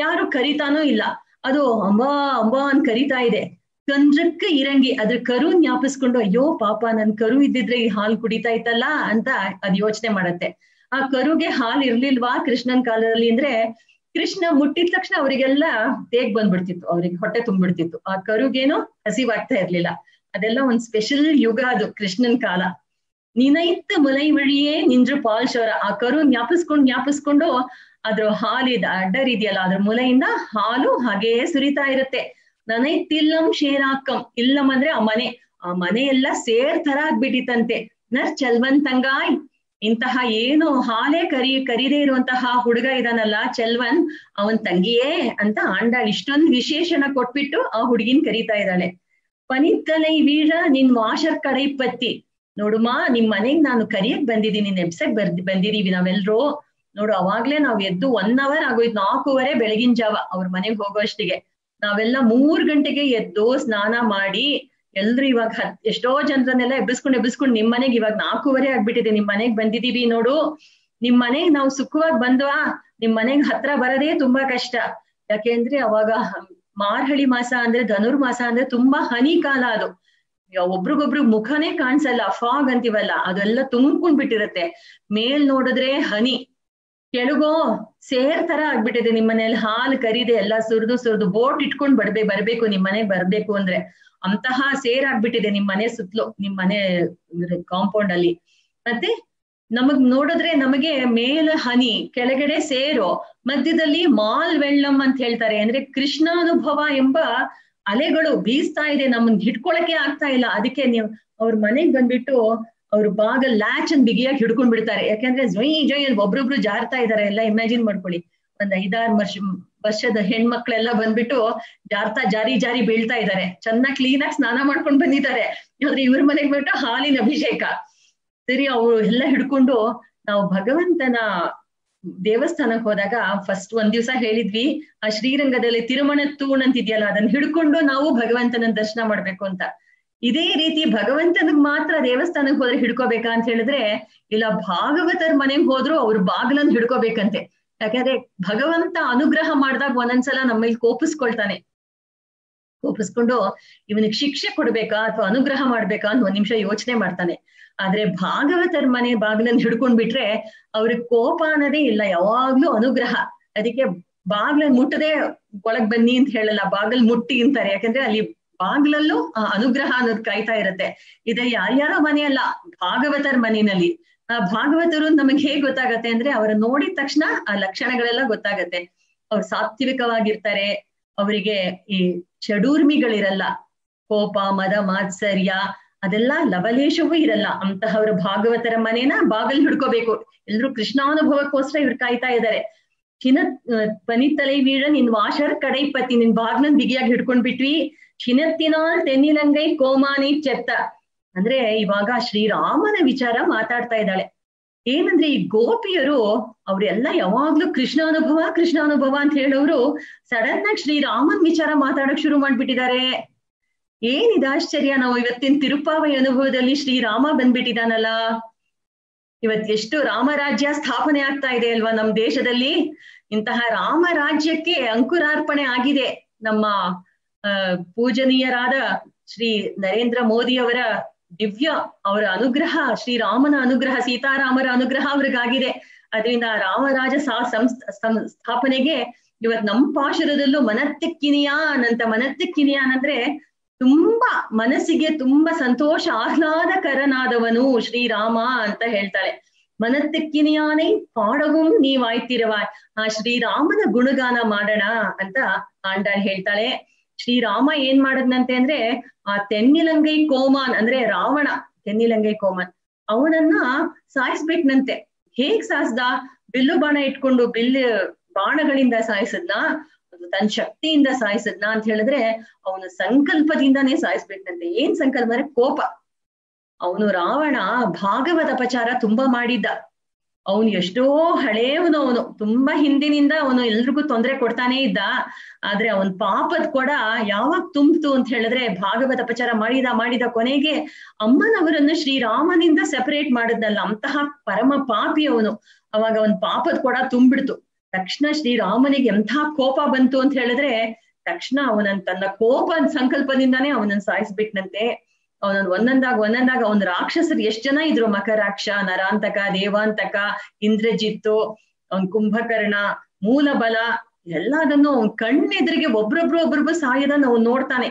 ಯಾರು ಕರಿತಾನೂ ಇಲ್ಲ. ಅದು ಅಂಬಾ ಅಂಬಾ ಅಂತ ಕರಿತಾ ಇದೆ. ಕಂದ್ರಕ್ಕ ಇರಂಗಿ, ಅದ್ರ ಕರು ಜ್ಞಾಪಿಸ್ಕೊಂಡು ಅಯ್ಯೋ ಪಾಪ ನನ್ ಕರು ಇದ್ದಿದ್ರೆ ಈ ಹಾಲು ಕುಡಿತಾ ಇತ್ತಲ್ಲ ಅಂತ ಅದ್ ಯೋಚನೆ ಮಾಡತ್ತೆ. ಆ ಕರುಗೆ ಹಾಲು ಇರ್ಲಿಲ್ವಾ ಕೃಷ್ಣನ್ ಕಾಲದಲ್ಲಿ ಅಂದ್ರೆ, ಕೃಷ್ಣ ಮುಟ್ಟಿದ ತಕ್ಷಣ ಅವರಿಗೆಲ್ಲ ತೇಗ್ ಬಂದ್ಬಿಡ್ತಿತ್ತು, ಅವ್ರಿಗೆ ಹೊಟ್ಟೆ ತುಂಬಿಡ್ತಿತ್ತು. ಆ ಕರುಗೇನು ಹಸಿವಾಗ್ತಾ ಇರ್ಲಿಲ್ಲ. ಅದೆಲ್ಲ ಒಂದ್ ಸ್ಪೆಷಲ್ ಯುಗ ಅದು ಕೃಷ್ಣನ್ ಕಾಲ. ನಿನೈತ್ತ ಮುಲೈ ವಿಳಿಯೇ ನಿಂದ್ರು ಪಾಲ್ಶೋರ, ಆ ಕರು ಜ್ಞಾಪಿಸ್ಕೊಂಡು ಅದ್ರ ಹಾಲಿದ ಅಡ್ಡರ್ ಇದೆಯಲ್ಲ ಅದ್ರ ಮುಲೆಯಿಂದ ಹಾಲು ಹಾಗೇ ಸುರಿತಾ ಇರುತ್ತೆ. ನನೈತಿಲ್ಲಂ ಶೇರಾಕಂ, ಇಲ್ಲಂ ಅಂದ್ರೆ ಆ ಮನೆ ಎಲ್ಲ ಸೇರ್ ತರ ಆಗ್ಬಿಟ್ಟಿತ್ತಂತೆ. ನರ್ ಚಲ್ವಂತಂಗಾಯ್, ಇಂತಹ ಏನು ಹಾಲೇ ಕರಿದೇ ಇರುವಂತಹ ಹುಡುಗ ಇದಾನಲ್ಲ ಚಲ್ವನ್, ಅವನ್ ತಂಗಿಯೇ ಅಂತ ಆಂಡಾಳ್ ಇಷ್ಟೊಂದು ವಿಶೇಷಣ ಕೊಟ್ಬಿಟ್ಟು ಆ ಹುಡುಗಿನ್ ಕರೀತಾ ಇದ್ದಾಳೆ. ಪನಿತ್ತಲೈ ವೀರ ನಿನ್ ವಾಷರ್ ಕಡೈಪತ್ತಿ, ನೋಡುಮಾ ನಿಮ್ ಮನೆಗ್ ನಾನು ಕರಿಯಕ್ ಬಂದಿದ್ದೀನಿ, ನೆಬ್ಸಕ್ ಬಂದಿದೀವಿ ನಾವೆಲ್ರೂ. ನೋಡು ಅವಾಗ್ಲೇ ನಾವ್ ಎದ್ದು 1 hour ಆಗೋಯ್ತು, 4:15 ಬೆಳಗಿನ ಜಾವ ಅವ್ರ ಮನೆಗ್ ಹೋಗೋಷ್ಟಿಗೆ. ನಾವೆಲ್ಲ 3 ಗಂಟೆಗೆ ಎದ್ದು ಸ್ನಾನ ಮಾಡಿ ಎಲ್ರು ಇವಾಗ ಎಷ್ಟೋ ಜನರನ್ನೆಲ್ಲ ಎಬ್ಬಿಸ್ಕೊಂಡು ನಿಮ್ ಮನೆಗ್ ಇವಾಗ 4:15 ಆಗ್ಬಿಟ್ಟಿದೆ, ನಿಮ್ ಮನೆಗ್ ಬಂದಿದೀವಿ ನೋಡು, ನಿಮ್ ಮನೆಗ್ ನಾವು ಸುಖವಾಗಿ ಬಂದ್ವಾ, ನಿಮ್ ಮನೆಗ್ ಹತ್ರ ಬರೋದೇ ತುಂಬಾ ಕಷ್ಟ. ಯಾಕೆಂದ್ರೆ ಅವಾಗ ಮಾರ್ಹಳಿ ಮಾಸ ಅಂದ್ರೆ ಧನುರ್ಮಾಸ ಅಂದ್ರೆ ತುಂಬಾ ಹನಿ ಕಾಲ. ಅದು ಒಬ್ರಿಗೊಬ್ರು ಮುಖನೇ ಕಾಣಿಸಲ್ಲ, ಫಾಗ್ ಅಂತೀವಲ್ಲ ಅದೆಲ್ಲ ತುಂಬ್ಕೊಂಡ್ ಬಿಟ್ಟಿರತ್ತೆ. ಮೇಲ್ ನೋಡಿದ್ರೆ ಹನಿ, ಕೆಳಗೋ ಸೇರ್ ತರ ಆಗ್ಬಿಟ್ಟಿದೆ. ನಿಮ್ ಮನೇಲಿ ಹಾಲು ಕರಿದೆ ಎಲ್ಲ ಸುರಿದು ಬೋಟ್ ಇಟ್ಕೊಂಡ್ ಬರ್ಬೇಕು ನಿಮ್ ಮನೆಗ್ ಬರ್ಬೇಕು ಅಂದ್ರೆ, ಅಂತಹ ಸೇರ್ ಆಗ್ಬಿಟ್ಟಿದೆ ನಿಮ್ ಮನೆ ಸುತ್ತಲೂ, ನಿಮ್ ಮನೆ ಕಾಂಪೌಂಡ್ ಅಲ್ಲಿ. ಮತ್ತೆ ನಮಗ್ ನೋಡಿದ್ರೆ ನಮಗೆ ಮೇಲ ಹನಿ, ಕೆಳಗಡೆ ಸೇರು, ಮಧ್ಯದಲ್ಲಿ ಮಾಲ್ ವೆಳ್ಳಂ ಅಂತ ಹೇಳ್ತಾರೆ. ಅಂದ್ರೆ ಕೃಷ್ಣಾನುಭವ ಎಂಬ ಅಲೆಗಳು ಬೀಸ್ತಾ ಇದೆ, ನಮ್ಮನ್ ಹಿಡ್ಕೊಳಕ್ಕೆ ಆಗ್ತಾ ಇಲ್ಲ. ಅದಕ್ಕೆ ನೀವು ಅವ್ರ ಮನೆಗ್ ಬಂದ್ಬಿಟ್ಟು ಅವ್ರ ಬಾಗಲ್ ಲ್ಯಾಚ್ ಅನ್ ಬಿಗಿಯಾಗಿ ಹಿಡ್ಕೊಂಡ್ ಬಿಡ್ತಾರೆ. ಯಾಕಂದ್ರೆ ಜೊಯ್ ಒಬ್ರೊಬ್ರು ಜಾರ್ತಾ ಇದಾರೆ. ಎಲ್ಲ ಇಮ್ಯಾಜಿನ್ ಮಾಡ್ಕೊಳ್ಳಿ, ಒಂದ್ 5-6 ವರ್ಷದ ಹೆಣ್ಮಕ್ಳೆಲ್ಲ ಬಂದ್ಬಿಟ್ಟು ಜಾರ್ತಾ ಜಾರಿ ಬೀಳ್ತಾ ಇದ್ದಾರೆ. ಚೆನ್ನಾಗಿ ಕ್ಲೀನಾಗಿ ಸ್ನಾನ ಮಾಡ್ಕೊಂಡ್ ಬಂದಿದ್ದಾರೆ. ಆದ್ರೆ ಇವ್ರ ಮನೆಗ್ ಬಿಟ್ಟು ಹಾಲಿನ ಅಭಿಷೇಕ. ಸರಿ, ಅವ್ರು ಎಲ್ಲ ಹಿಡ್ಕೊಂಡು ನಾವು ಭಗವಂತನ ದೇವಸ್ಥಾನಕ್ಕೆ ಹೋದಾಗ ಫಸ್ಟ್ ಒಂದ್ ದಿವ್ಸ ಹೇಳಿದ್ವಿ, ಆ ಶ್ರೀರಂಗದಲ್ಲಿ ತಿರುಮಣತ್ತೂಣ್ ಅಂತಿದ್ಯಲ್ಲ ಅದನ್ನ ಹಿಡ್ಕೊಂಡು ನಾವು ಭಗವಂತನ ದರ್ಶನ ಮಾಡ್ಬೇಕು ಅಂತ. ಇದೇ ರೀತಿ ಭಗವಂತನಿಗೆ ಮಾತ್ರ ದೇವಸ್ಥಾನಕ್ಕೆ ಹೋದ್ರೆ ಹಿಡ್ಕೋಬೇಕಾ ಅಂತ ಹೇಳಿದ್ರೆ ಇಲ್ಲ, ಭಾಗವತರ ಮನೆಗ್ ಹೋದ್ರು ಅವ್ರ ಬಾಗಿಲನ್ನು ಹಿಡ್ಕೋಬೇಕಂತೆ. ಯಾಕಂದ್ರೆ ಭಗವಂತ ಅನುಗ್ರಹ ಮಾಡಿದಾಗ ಒಂದೊಂದ್ಸಲ ನಮ್ಮಲ್ಲಿ ಕೋಪಿಸ್ಕೊಳ್ತಾನೆ. ಕೋಪಿಸ್ಕೊಂಡು ಇವನಿಗೆ ಶಿಕ್ಷೆ ಕೊಡ್ಬೇಕಾ ಅಥವಾ ಅನುಗ್ರಹ ಮಾಡ್ಬೇಕಾ ಅಂತ ಒಂದ್ ನಿಮಿಷ ಯೋಚನೆ ಮಾಡ್ತಾನೆ. ಆದ್ರೆ ಭಾಗವತರ ಮನೆ ಬಾಗಿಲನ್ನು ಹಿಡ್ಕೊಂಡ್ ಬಿಟ್ರೆ ಅವ್ರಿಗೆ ಕೋಪ ಅನ್ನೋದೇ ಇಲ್ಲ, ಯಾವಾಗ್ಲೂ ಅನುಗ್ರಹ. ಅದಕ್ಕೆ ಬಾಗ್ಲಲ್ಲಿ ಮುಟ್ಟದೆ ಒಳಗ್ ಬನ್ನಿ ಅಂತ ಹೇಳಲ್ಲ, ಬಾಗಿಲ್ ಮುಟ್ಟಿ ಅಂತಾರೆ. ಯಾಕಂದ್ರೆ ಅಲ್ಲಿ ಬಾಗ್ಲಲ್ಲೂ ಆ ಅನುಗ್ರಹ ಅನ್ನೋದು ಕಾಯ್ತಾ ಇರುತ್ತೆ. ಇದು ಯಾರ್ಯಾರ ಮನೆ ಅಲ್ಲ, ಭಾಗವತರ ಮನೆಯಲ್ಲಿ. ಆ ಭಾಗವತರು ನಮಗೆ ಹೇಗ್ ಗೊತ್ತಾಗತ್ತೆ ಅಂದ್ರೆ ಅವರ ನೋಡಿದ ತಕ್ಷಣ ಆ ಲಕ್ಷಣಗಳೆಲ್ಲ ಗೊತ್ತಾಗತ್ತೆ. ಅವ್ರು ಸಾತ್ವಿಕವಾಗಿರ್ತಾರೆ, ಅವರಿಗೆ ಈ ಚಡೂರ್ಮಿಗಳಿರಲ್ಲ, ಕೋಪ ಮದ ಮಾತ್ಸರ್ಯ ಅದೆಲ್ಲ ಲವಲೇಶವೂ ಇರಲ್ಲ. ಅಂತಹವ್ರ ಭಾಗವತರ ಮನೇನ ಬಾಗಲ್ ಹಿಡ್ಕೋಬೇಕು. ಎಲ್ರು ಕೃಷ್ಣಾನುಭವಕ್ಕೋಸ್ಕರ ಇವ್ರು ಕಾಯ್ತಾ ಇದ್ದಾರೆ. ಪನಿತಲೈ ವೀಳ ನಿನ್ ವಾಶರ್ ಕಡೈಪತಿ, ನಿನ್ ಬಾಗ್ಲನ್ ಬಿಗಿಯಾಗಿ ಹಿಡ್ಕೊಂಡ್ ಬಿಟ್ವಿ. ಚಿನತ್ತಿನಾಲ್ ತೆನ್ನಿಲಂಗೈ ಕೋಮಾನಿ ಚೆತ್ತ ಅಂದ್ರೆ ಇವಾಗ ಶ್ರೀರಾಮನ ವಿಚಾರ ಮಾತಾಡ್ತಾ ಇದ್ದಾಳೆ. ಏನಂದ್ರೆ ಈ ಗೋಪಿಯರು ಅವ್ರೆಲ್ಲ ಯಾವಾಗ್ಲೂ ಕೃಷ್ಣಾನುಭವ ಅಂತ ಹೇಳೋರು ಸಡನ್ ಆಗಿ ಶ್ರೀರಾಮನ್ ವಿಚಾರ ಮಾತಾಡಕ್ ಶುರು ಮಾಡ್ಬಿಟ್ಟಿದ್ದಾರೆ. ಏನಿದೆ ಆಶ್ಚರ್ಯ, ನಾವು ಇವತ್ತಿನ ತಿರುಪಾವೈ ಅನುಭವದಲ್ಲಿ ಶ್ರೀರಾಮ ಬಂದ್ಬಿಟ್ಟಿದಾನಲ್ಲ. ಎಷ್ಟು ರಾಮರಾಜ್ಯ ಸ್ಥಾಪನೆ ಆಗ್ತಾ ಇದೆ ಅಲ್ವಾ ನಮ್ ದೇಶದಲ್ಲಿ. ಇಂತಹ ರಾಮರಾಜ್ಯಕ್ಕೆ ಅಂಕುರಾರ್ಪಣೆ ಆಗಿದೆ ನಮ್ಮ ಪೂಜನೀಯರಾದ ಶ್ರೀ ನರೇಂದ್ರ ಮೋದಿ ಅವರ ಅವರ ಅನುಗ್ರಹ, ಶ್ರೀರಾಮನ ಅನುಗ್ರಹ, ಸೀತಾರಾಮರ ಅನುಗ್ರಹ ಅವ್ರಿಗಾಗಿದೆ. ಅದರಿಂದ ರಾಮರಾಜ ಸ್ಥಾಪನೆಗೆ ಇವತ್ ನಮ್ಮ ಪಾಶುರದಲ್ಲೂ ಮನತ್ತಿಕ್ಕಿನಿಯಾನ್ ಅಂತ. ಮನತ್ತಿಕ್ಕಿನಿಯಾನ್ ಅಂದ್ರೆ ತುಂಬಾ ಮನಸ್ಸಿಗೆ ತುಂಬಾ ಸಂತೋಷ ಆಹ್ಲಾದಕರನಾದವನು ಶ್ರೀರಾಮ ಅಂತ ಹೇಳ್ತಾಳೆ. ಮನತ್ತಿಕ್ಕಿನಿಯಾನೇ ಪಾಡவும் ನೀವಾಯ್ತಿರವ, ಆ ಶ್ರೀರಾಮನ ಗುಣಗಾನ ಮಾಡೋಣ ಅಂತ ಆಂಡಾಳ್ ಹೇಳ್ತಾಳೆ. ಶ್ರೀರಾಮ ಏನ್ ಮಾಡದ್ನಂತೆ ಅಂದ್ರೆ ಆ ತೆನ್ನಿಲಂಗೈ ಕೋಮಾನ್ ಅಂದ್ರೆ ರಾವಣ, ತೆನ್ನಿಲಂಗೈ ಕೋಮಾನ್ ಅವನನ್ನ ಸಾಯಿಸ್ಬೇಕಂತೆ. ಹೇಗ್ ಸಾಯಿಸ್ದ? ಬಿಲ್ಲು ಬಾಣ ಇಟ್ಕೊಂಡು ಬಾಣಗಳಿಂದ ಸಾಯಿಸದ್ನ, ತನ್ನ ಶಕ್ತಿಯಿಂದ ಸಾಯಿಸದ್ನ ಅಂತ ಹೇಳಿದ್ರೆ ಅವನು ಸಂಕಲ್ಪದಿಂದಾನೇ ಸಾಯಿಸ್ಬೇಕಂತೆ. ಏನ್ ಸಂಕಲ್ಪ ಅಂದ್ರೆ ಕೋಪ. ಅವನು ರಾವಣ ಭಾಗವತ ಅಪಚಾರ ತುಂಬಾ ಮಾಡಿದ್ದ. ಅವನು ಎಷ್ಟೋ ಹಳೇವನು, ಅವನು ತುಂಬಾ ಹಿಂದಿನಿಂದ ಅವನು ಎಲ್ರಿಗೂ ತೊಂದರೆ ಕೊಡ್ತಾನೆ ಇದ್ದ. ಆದ್ರೆ ಅವನ್ ಪಾಪದ ಕೊಡ ಯಾವಾಗ ತುಂಬ್ತು ಅಂತ ಹೇಳಿದ್ರೆ ಭಾಗವತ ಅಪಚಾರ ಮಾಡಿದ ಕೊನೆಗೆ ಅಮ್ಮನವರನ್ನು ಶ್ರೀರಾಮನಿಂದ ಸೆಪರೇಟ್ ಮಾಡಿದ್ನಲ್ಲ, ಅಂತಹ ಪರಮ ಪಾಪಿ ಅವನು. ಅವಾಗ ಅವನ್ ಪಾಪದ ಕೊಡ ತುಂಬಿಡ್ತು. ತಕ್ಷಣ ಶ್ರೀರಾಮನಿಗೆ ಎಂಥ ಕೋಪ ಬಂತು ಅಂತ ಹೇಳಿದ್ರೆ ತಕ್ಷಣ ತನ್ನ ಕೋಪ ಸಂಕಲ್ಪದಿಂದಾನೇ ಅವನನ್ನ ಸಾಯಿಸ್ಬಿಟ್ನಂತೆ. ಅವನೊಂದು ಒಂದೊಂದಾಗ ಅವನ್ ರಾಕ್ಷಸರು ಎಷ್ಟ್ ಜನ ಇದ್ರು, ಮಕರಾಕ್ಷ, ನರಾಂತಕ, ದೇವಾಂತಕ, ಇಂದ್ರಜಿತ್ತು, ಅವನ್ ಕುಂಭಕರ್ಣ, ಮೂಲಬಲ ಎಲ್ಲದನ್ನು ಅವನ್ ಕಣ್ಣೆದುರಿಗೆ ಒಬ್ರೊಬ್ರು ಸಾಯದನ್ನ ಅವನ್ ನೋಡ್ತಾನೆ.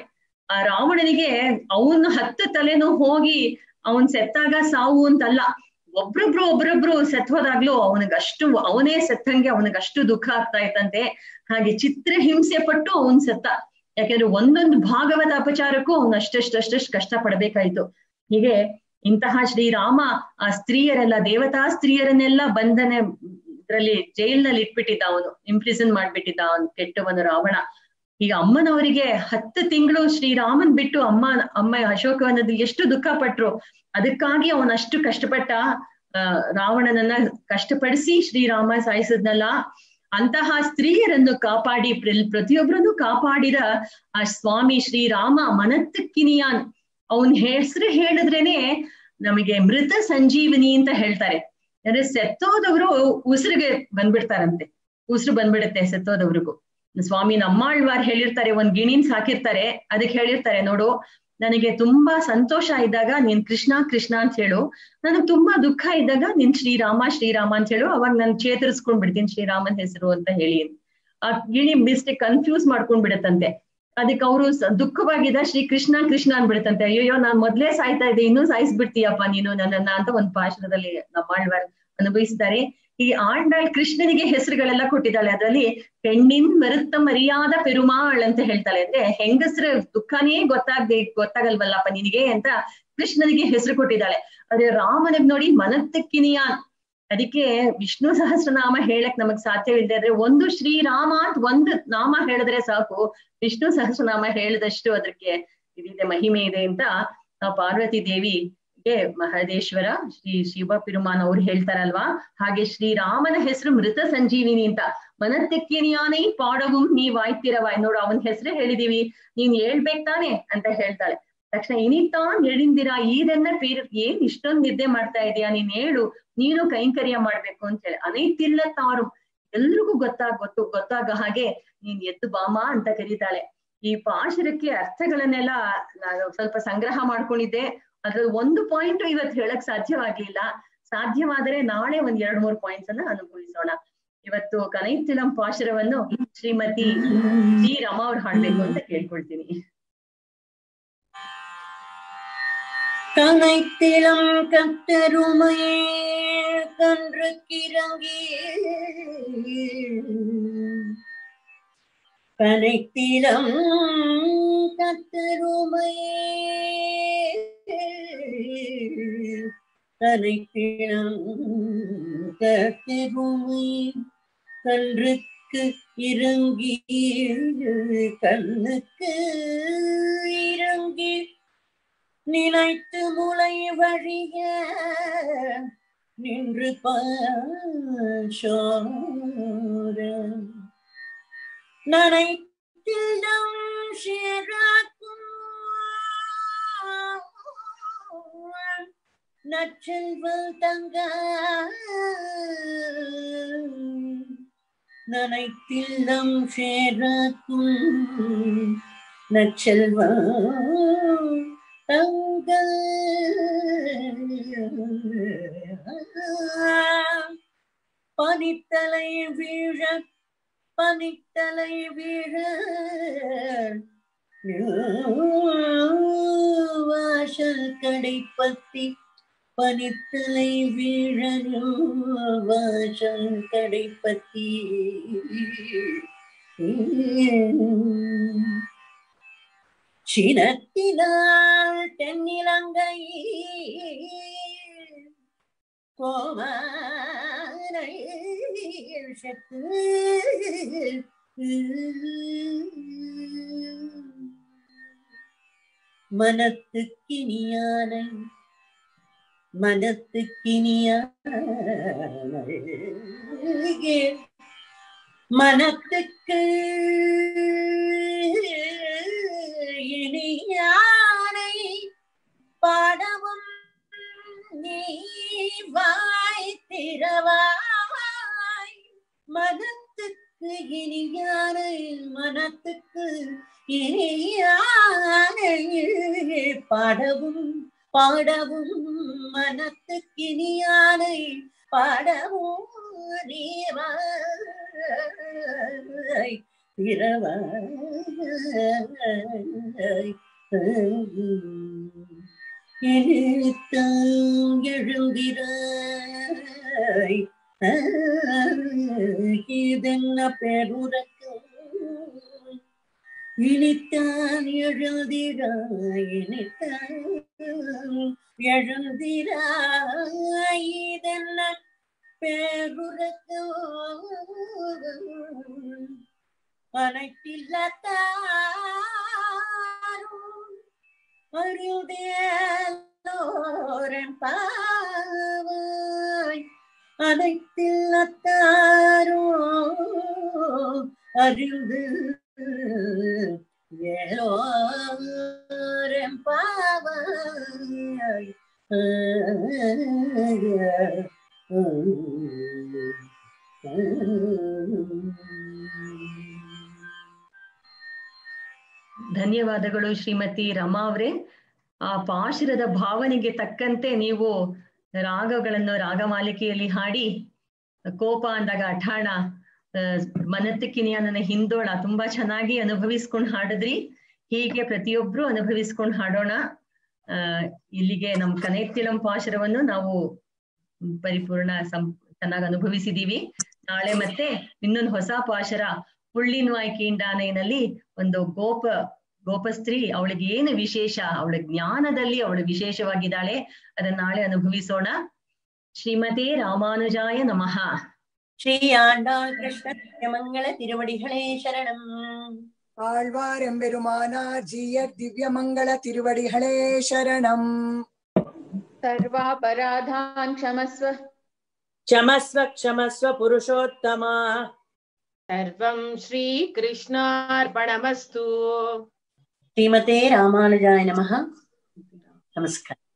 ಆ ರಾವಣನಿಗೆ ಅವನು 10 ತಲೆನೂ ಹೋಗಿ ಅವನ್ ಸೆತ್ತಾಗ ಸಾವು ಅಂತಲ್ಲ, ಒಬ್ರೊಬ್ರು ಸೆತ್ತೋದಾಗ್ಲೂ ಅವನೇ ಸತ್ತಂಗೆ ಅವನಿಗಷ್ಟು ದುಃಖ ಆಗ್ತಾ ಇತ್ತಂತೆ. ಹಾಗೆ ಚಿತ್ರ ಹಿಂಸೆ ಪಟ್ಟು ಅವನ್ ಸತ್ತ. ಯಾಕೆಂದ್ರೆ ಒಂದೊಂದು ಭಾಗವತ ಅಪಚಾರಕ್ಕೂ ಅವನು ಅಷ್ಟಷ್ಟು ಕಷ್ಟ ಪಡ್ಬೇಕಾಯ್ತು. ಹೀಗೆ ಇಂತಹ ಶ್ರೀರಾಮ ಆ ಸ್ತ್ರೀಯರೆಲ್ಲ, ದೇವತಾ ಸ್ತ್ರೀಯರನ್ನೆಲ್ಲ ಇದ್ರಲ್ಲಿ ಜೈಲ್ನಲ್ಲಿ ಇಟ್ಬಿಟ್ಟಿದ್ದ, ಅವನು ಇಂಪ್ರಿಸನ್ ಮಾಡ್ಬಿಟ್ಟಿದ್ದ ಅವನು, ಕೆಟ್ಟವನು ರಾವಣ. ಈಗ ಅಮ್ಮನವರಿಗೆ 10 ತಿಂಗಳು ಶ್ರೀರಾಮನ್ ಬಿಟ್ಟು ಅಮ್ಮ ಅಶೋಕವನದಲ್ಲಿ ಎಷ್ಟು ದುಃಖ ಪಟ್ರು. ಅದಕ್ಕಾಗಿ ಅವನಷ್ಟು ಕಷ್ಟಪಟ್ಟ ರಾವಣನನ್ನ ಕಷ್ಟಪಡಿಸಿ ಶ್ರೀರಾಮ ಸಾಯಿಸಿದ್ನಲ್ಲ. ಅಂತಹ ಸ್ತ್ರೀಯರನ್ನು ಕಾಪಾಡಿ ಪ್ರತಿಯೊಬ್ಬರನ್ನು ಕಾಪಾಡಿದ ಆ ಸ್ವಾಮಿ ಶ್ರೀರಾಮ ಮನತ್ತಿಕ್ಕಿನಿಯಾನ್. ಅವನ್ ಹೆಸರು ಹೇಳಿದ್ರೇನೆ ನಮಗೆ ಮೃತ ಸಂಜೀವಿನಿ ಅಂತ ಹೇಳ್ತಾರೆ. ಅಂದ್ರೆ ಸೆತ್ತೋದವ್ರು ಉಸಿರಿಗೆ ಬಂದ್ಬಿಡ್ತಾರಂತೆ, ಉಸಿರು ಬಂದ್ಬಿಡುತ್ತೆ ಸೆತ್ತೋದವ್ರಿಗೂ. ಸ್ವಾಮಿ ನಮ್ಮಾಳ್ವಾರ್ ಹೇಳಿರ್ತಾರೆ, ಒಂದ್ ಗಿಣಿನ್ ಸಾಕಿರ್ತಾರೆ, ಅದಕ್ಕೆ ಹೇಳಿರ್ತಾರೆ, ನೋಡು ನನಗೆ ತುಂಬಾ ಸಂತೋಷ ಇದ್ದಾಗ ನೀನ್ ಕೃಷ್ಣ ಅಂತ ಹೇಳು, ನನಗ್ ತುಂಬಾ ದುಃಖ ಇದ್ದಾಗ ನೀನ್ ಶ್ರೀರಾಮ ಅಂತ ಹೇಳು, ಅವಾಗ ನಾನು ಚೇತರಿಸ್ಕೊಂಡ್ ಬಿಡ್ತೀನಿ ಶ್ರೀರಾಮನ್ ಹೆಸರು ಅಂತ ಹೇಳಿ. ಆ ಗಿಣಿ ಮಿಸ್ಟೇಕ್ ಕನ್ಫ್ಯೂಸ್ ಮಾಡ್ಕೊಂಡ್ ಬಿಡತ್ತಂತೆ. ಅದಕ್ಕೆ ಅವರು ದುಃಖವಾಗಿದ್ದ ಶ್ರೀ ಕೃಷ್ಣ ಅನ್ಬಿಡತ್ತಂತೆ. ಅಯ್ಯೋ ನಾನ್ ಮೊದ್ಲೇ ಸಾಯ್ತಾ ಇದ್ದೆ, ಇನ್ನೂ ಸಾಯಿಸ್ಬಿಡ್ತೀಯಪ್ಪ ನೀನು ನನ್ನನ್ನ ಅಂತ ಒಂದ್ ಪಾಶದಲ್ಲಿ ನಮ್ಮಾಳ್ವಾರ್ ಅನುಭವಿಸ್ತಾರೆ. ಈ ಆಂಡಾಳ್ ಕೃಷ್ಣನಿಗೆ ಹೆಸರುಗಳೆಲ್ಲ ಕೊಟ್ಟಿದ್ದಾಳೆ. ಅದರಲ್ಲಿ ಪೆಣ್ಣಿನ್ ಮರುತ್ತ ಮರಿಯಾದ ಪೆರುಮಾಳ್ ಅಂತ ಹೇಳ್ತಾಳೆ. ಅಂದ್ರೆ ಹೆಂಗಸ್ರ ದುಃಖನೇ ಗೊತ್ತಾಗಲ್ವಲ್ಲಪ್ಪ ನಿನಗೆ ಅಂತ ಕೃಷ್ಣನಿಗೆ ಹೆಸರು ಕೊಟ್ಟಿದ್ದಾಳೆ. ಅದೇ ರಾಮನಿಗೆ ನೋಡಿ ಮನತ್ತಿಕ್ಕಿನಿಯಾನ್. ಅದಕ್ಕೆ ವಿಷ್ಣು ಸಹಸ್ರನಾಮ ಹೇಳಕ್ ನಮಗ್ ಸಾಧ್ಯವಿಲ್ಲದೆ ಆದ್ರೆ ಒಂದು ಶ್ರೀರಾಮ ಅಂತ ಒಂದು ನಾಮ ಹೇಳಿದ್ರೆ ಸಾಕು, ವಿಷ್ಣು ಸಹಸ್ರನಾಮ ಹೇಳಿದಷ್ಟು ಅದಕ್ಕೆ ಇದಿದೆ, ಮಹಿಮೆ ಇದೆ ಅಂತ ಪಾರ್ವತಿ ದೇವಿಗೆ ಮಹದೇಶ್ವರ ಶ್ರೀ ಶಿವ ಪೆರುಮಾನ್ ಅವ್ರು ಹೇಳ್ತಾರಲ್ವಾ. ಹಾಗೆ ಶ್ರೀರಾಮನ ಹೆಸರು ಮೃತ ಸಂಜೀವಿನಿ ಅಂತ. ಮನತ್ತಿಕ್ಕಿನಿಯಾನೈ ಪಾಡவும் ನೀವಾಯ್ತಿರವಾಯ್. ನೋಡು ಅವನ ಹೆಸರೇ ಹೇಳಿದೀವಿ, ನೀನ್ ಹೇಳ್ಬೇಕ್ ತಾನೆ ಅಂತ ಹೇಳ್ತಾಳೆ. ತಕ್ಷಣ ಇನಿತಾನ್ ಹೇಳಿಂದಿರಾ ಈದನ್ನ ಏನ್ ಇಷ್ಟೊಂದು ನಿದ್ದೆ ಮಾಡ್ತಾ ಇದೀಯಾ, ನೀನ್ ಹೇಳು, ನೀನು ಕೈಂಕರ್ಯ ಮಾಡ್ಬೇಕು ಅಂತ ಹೇಳಿ. ಅನೈತಿಲ್ಲ ತಾರು ಎಲ್ರಿಗೂ ಗೊತ್ತಾಗ ಹಾಗೆ ನೀನ್ ಎದ್ದು ಬಾಮ ಅಂತ ಕರೀತಾಳೆ. ಈ ಪಾಶುರಕ್ಕೆ ಅರ್ಥಗಳನ್ನೆಲ್ಲ ನಾನು ಸ್ವಲ್ಪ ಸಂಗ್ರಹ ಮಾಡ್ಕೊಂಡಿದ್ದೆ. ಅದ್ರಲ್ಲಿ ಒಂದು ಪಾಯಿಂಟ್ ಇವತ್ತು ಹೇಳಕ್ ಸಾಧ್ಯವಾಗ್ಲಿಲ್ಲ. ಸಾಧ್ಯವಾದರೆ ನಾಳೆ ಒಂದ್ 2-3 ಪಾಯಿಂಟ್ಸ್ ಅನ್ನ ಅನುಭವಿಸೋಣ. ಇವತ್ತು ಕನೈತಿಲಂ ಪಾಶುರವನ್ನು ಶ್ರೀಮತಿ ಡಿ ರಮಾ ಅವ್ರು ಹಾಡ್ಬೇಕು ಅಂತ ಕೇಳ್ಕೊಳ್ತೀನಿ. கனைத்திலம் கத்தருமையே கன்று கிறங்கி கனைத்திலம் கத்தருமையே கனைத்திலம் கத்தருமை கன்றுக்கு இறங்கி கண்ணுக்கு இறங்கி நினைத்து முளை வழிய நின்று பாஷோர நனைத்திலம் சேராக்கும் நச்செல்வல் தங்க நனைத்தில்லம் சேராக்கும் நச்செல்வம் தங்கள் பனித்தலை வீழ பனித்தலை வீழ வாசல் கடைப்பத்தி பனித்தலை வீழ வாசல் கடைப்பத்தி சினத்தினால் தென்னிலங்கை கோமானை செத்து மனத்துக்கினியானை மனத்துக்கு இனியானை பாடவும் நீ வாய் திறவாய். மனத்துக்கு இனியானை மனத்துக்கு இனியானை பாடவும் மனத்துக்கு இனியானை பாடவும் நீ வாய் திறவாய். எழுந்திராய் இதென்ன பெருரக்கம் இனித்தான் எழுந்திராய் எழுந்திராய் இதென்ன பெருரக்கம் அனைத்தில்லத்தாரும் அறிவுடையோரன் பாவாய். அனைத்தில்லத்தாரோ அறிவு ஏலோரன் பாவாய். ಧನ್ಯವಾದಗಳು ಶ್ರೀಮತಿ ರಮಾ ಅವರೇ. ಆ ಪಾಶುರದ ಭಾವನೆಗೆ ತಕ್ಕಂತೆ ನೀವು ರಾಗಗಳನ್ನು ರಾಗಮಾಲಿಕೆಯಲ್ಲಿ ಹಾಡಿ, ಕೋಪ ಅಂದಾಗ ಅಠಾಣ, ಮನತ್ತಿಕ್ಕಿನಿಯನ್ನ ಹಿಂದೋಳ ತುಂಬಾ ಚೆನ್ನಾಗಿ ಅನುಭವಿಸ್ಕೊಂಡು ಹಾಡಿದ್ರಿ. ಹೀಗೆ ಪ್ರತಿಯೊಬ್ರು ಅನುಭವಿಸ್ಕೊಂಡು ಹಾಡೋಣ. ಇಲ್ಲಿಗೆ ನಮ್ ಕನೈತಿಲಂ ಪಾಶುರವನ್ನು ನಾವು ಪರಿಪೂರ್ಣ ಚೆನ್ನಾಗಿ ಅನುಭವಿಸಿದೀವಿ. ನಾಳೆ ಮತ್ತೆ ಇನ್ನೊಂದು ಹೊಸ ಪಾಶುರ ಪುಳ್ಳಿನ್ವಾಯ್ ಕೀಂಡಾನೆಯಲ್ಲಿ ಒಂದು ಗೋಪಸ್ತ್ರೀ, ಅವಳಿಗೆ ಏನು ವಿಶೇಷ, ಅವಳ ಜ್ಞಾನದಲ್ಲಿ ಅವಳು ವಿಶೇಷವಾಗಿದ್ದಾಳೆ. ಅದನ್ನ ನಾಳೆ ಅನುಭವಿಸೋಣ. ಶ್ರೀಮತಿ ರಾಮಾನುಜಾಯ ನಮಃ. ஸ்ரீ ஆண்டாள் கிருஷ்ண மங்கள திருவடிகளே சரணம். ஆழ்வார் எம்பெருமானார் ஜீயர் திவ்ய மங்கள திருவடிகளே சரணம். सर्वापराधान् क्षमस्व ಕ್ಷಮಸ್ವ ಕ್ಷಮಸ್ವ ಪುರುಷೋತ್ತಮ. सर्वं श्रीकृष्णार्पणमस्तु. ஸ்ரீமதே ராமானுஜாய நமः. நமஸ்காரம்.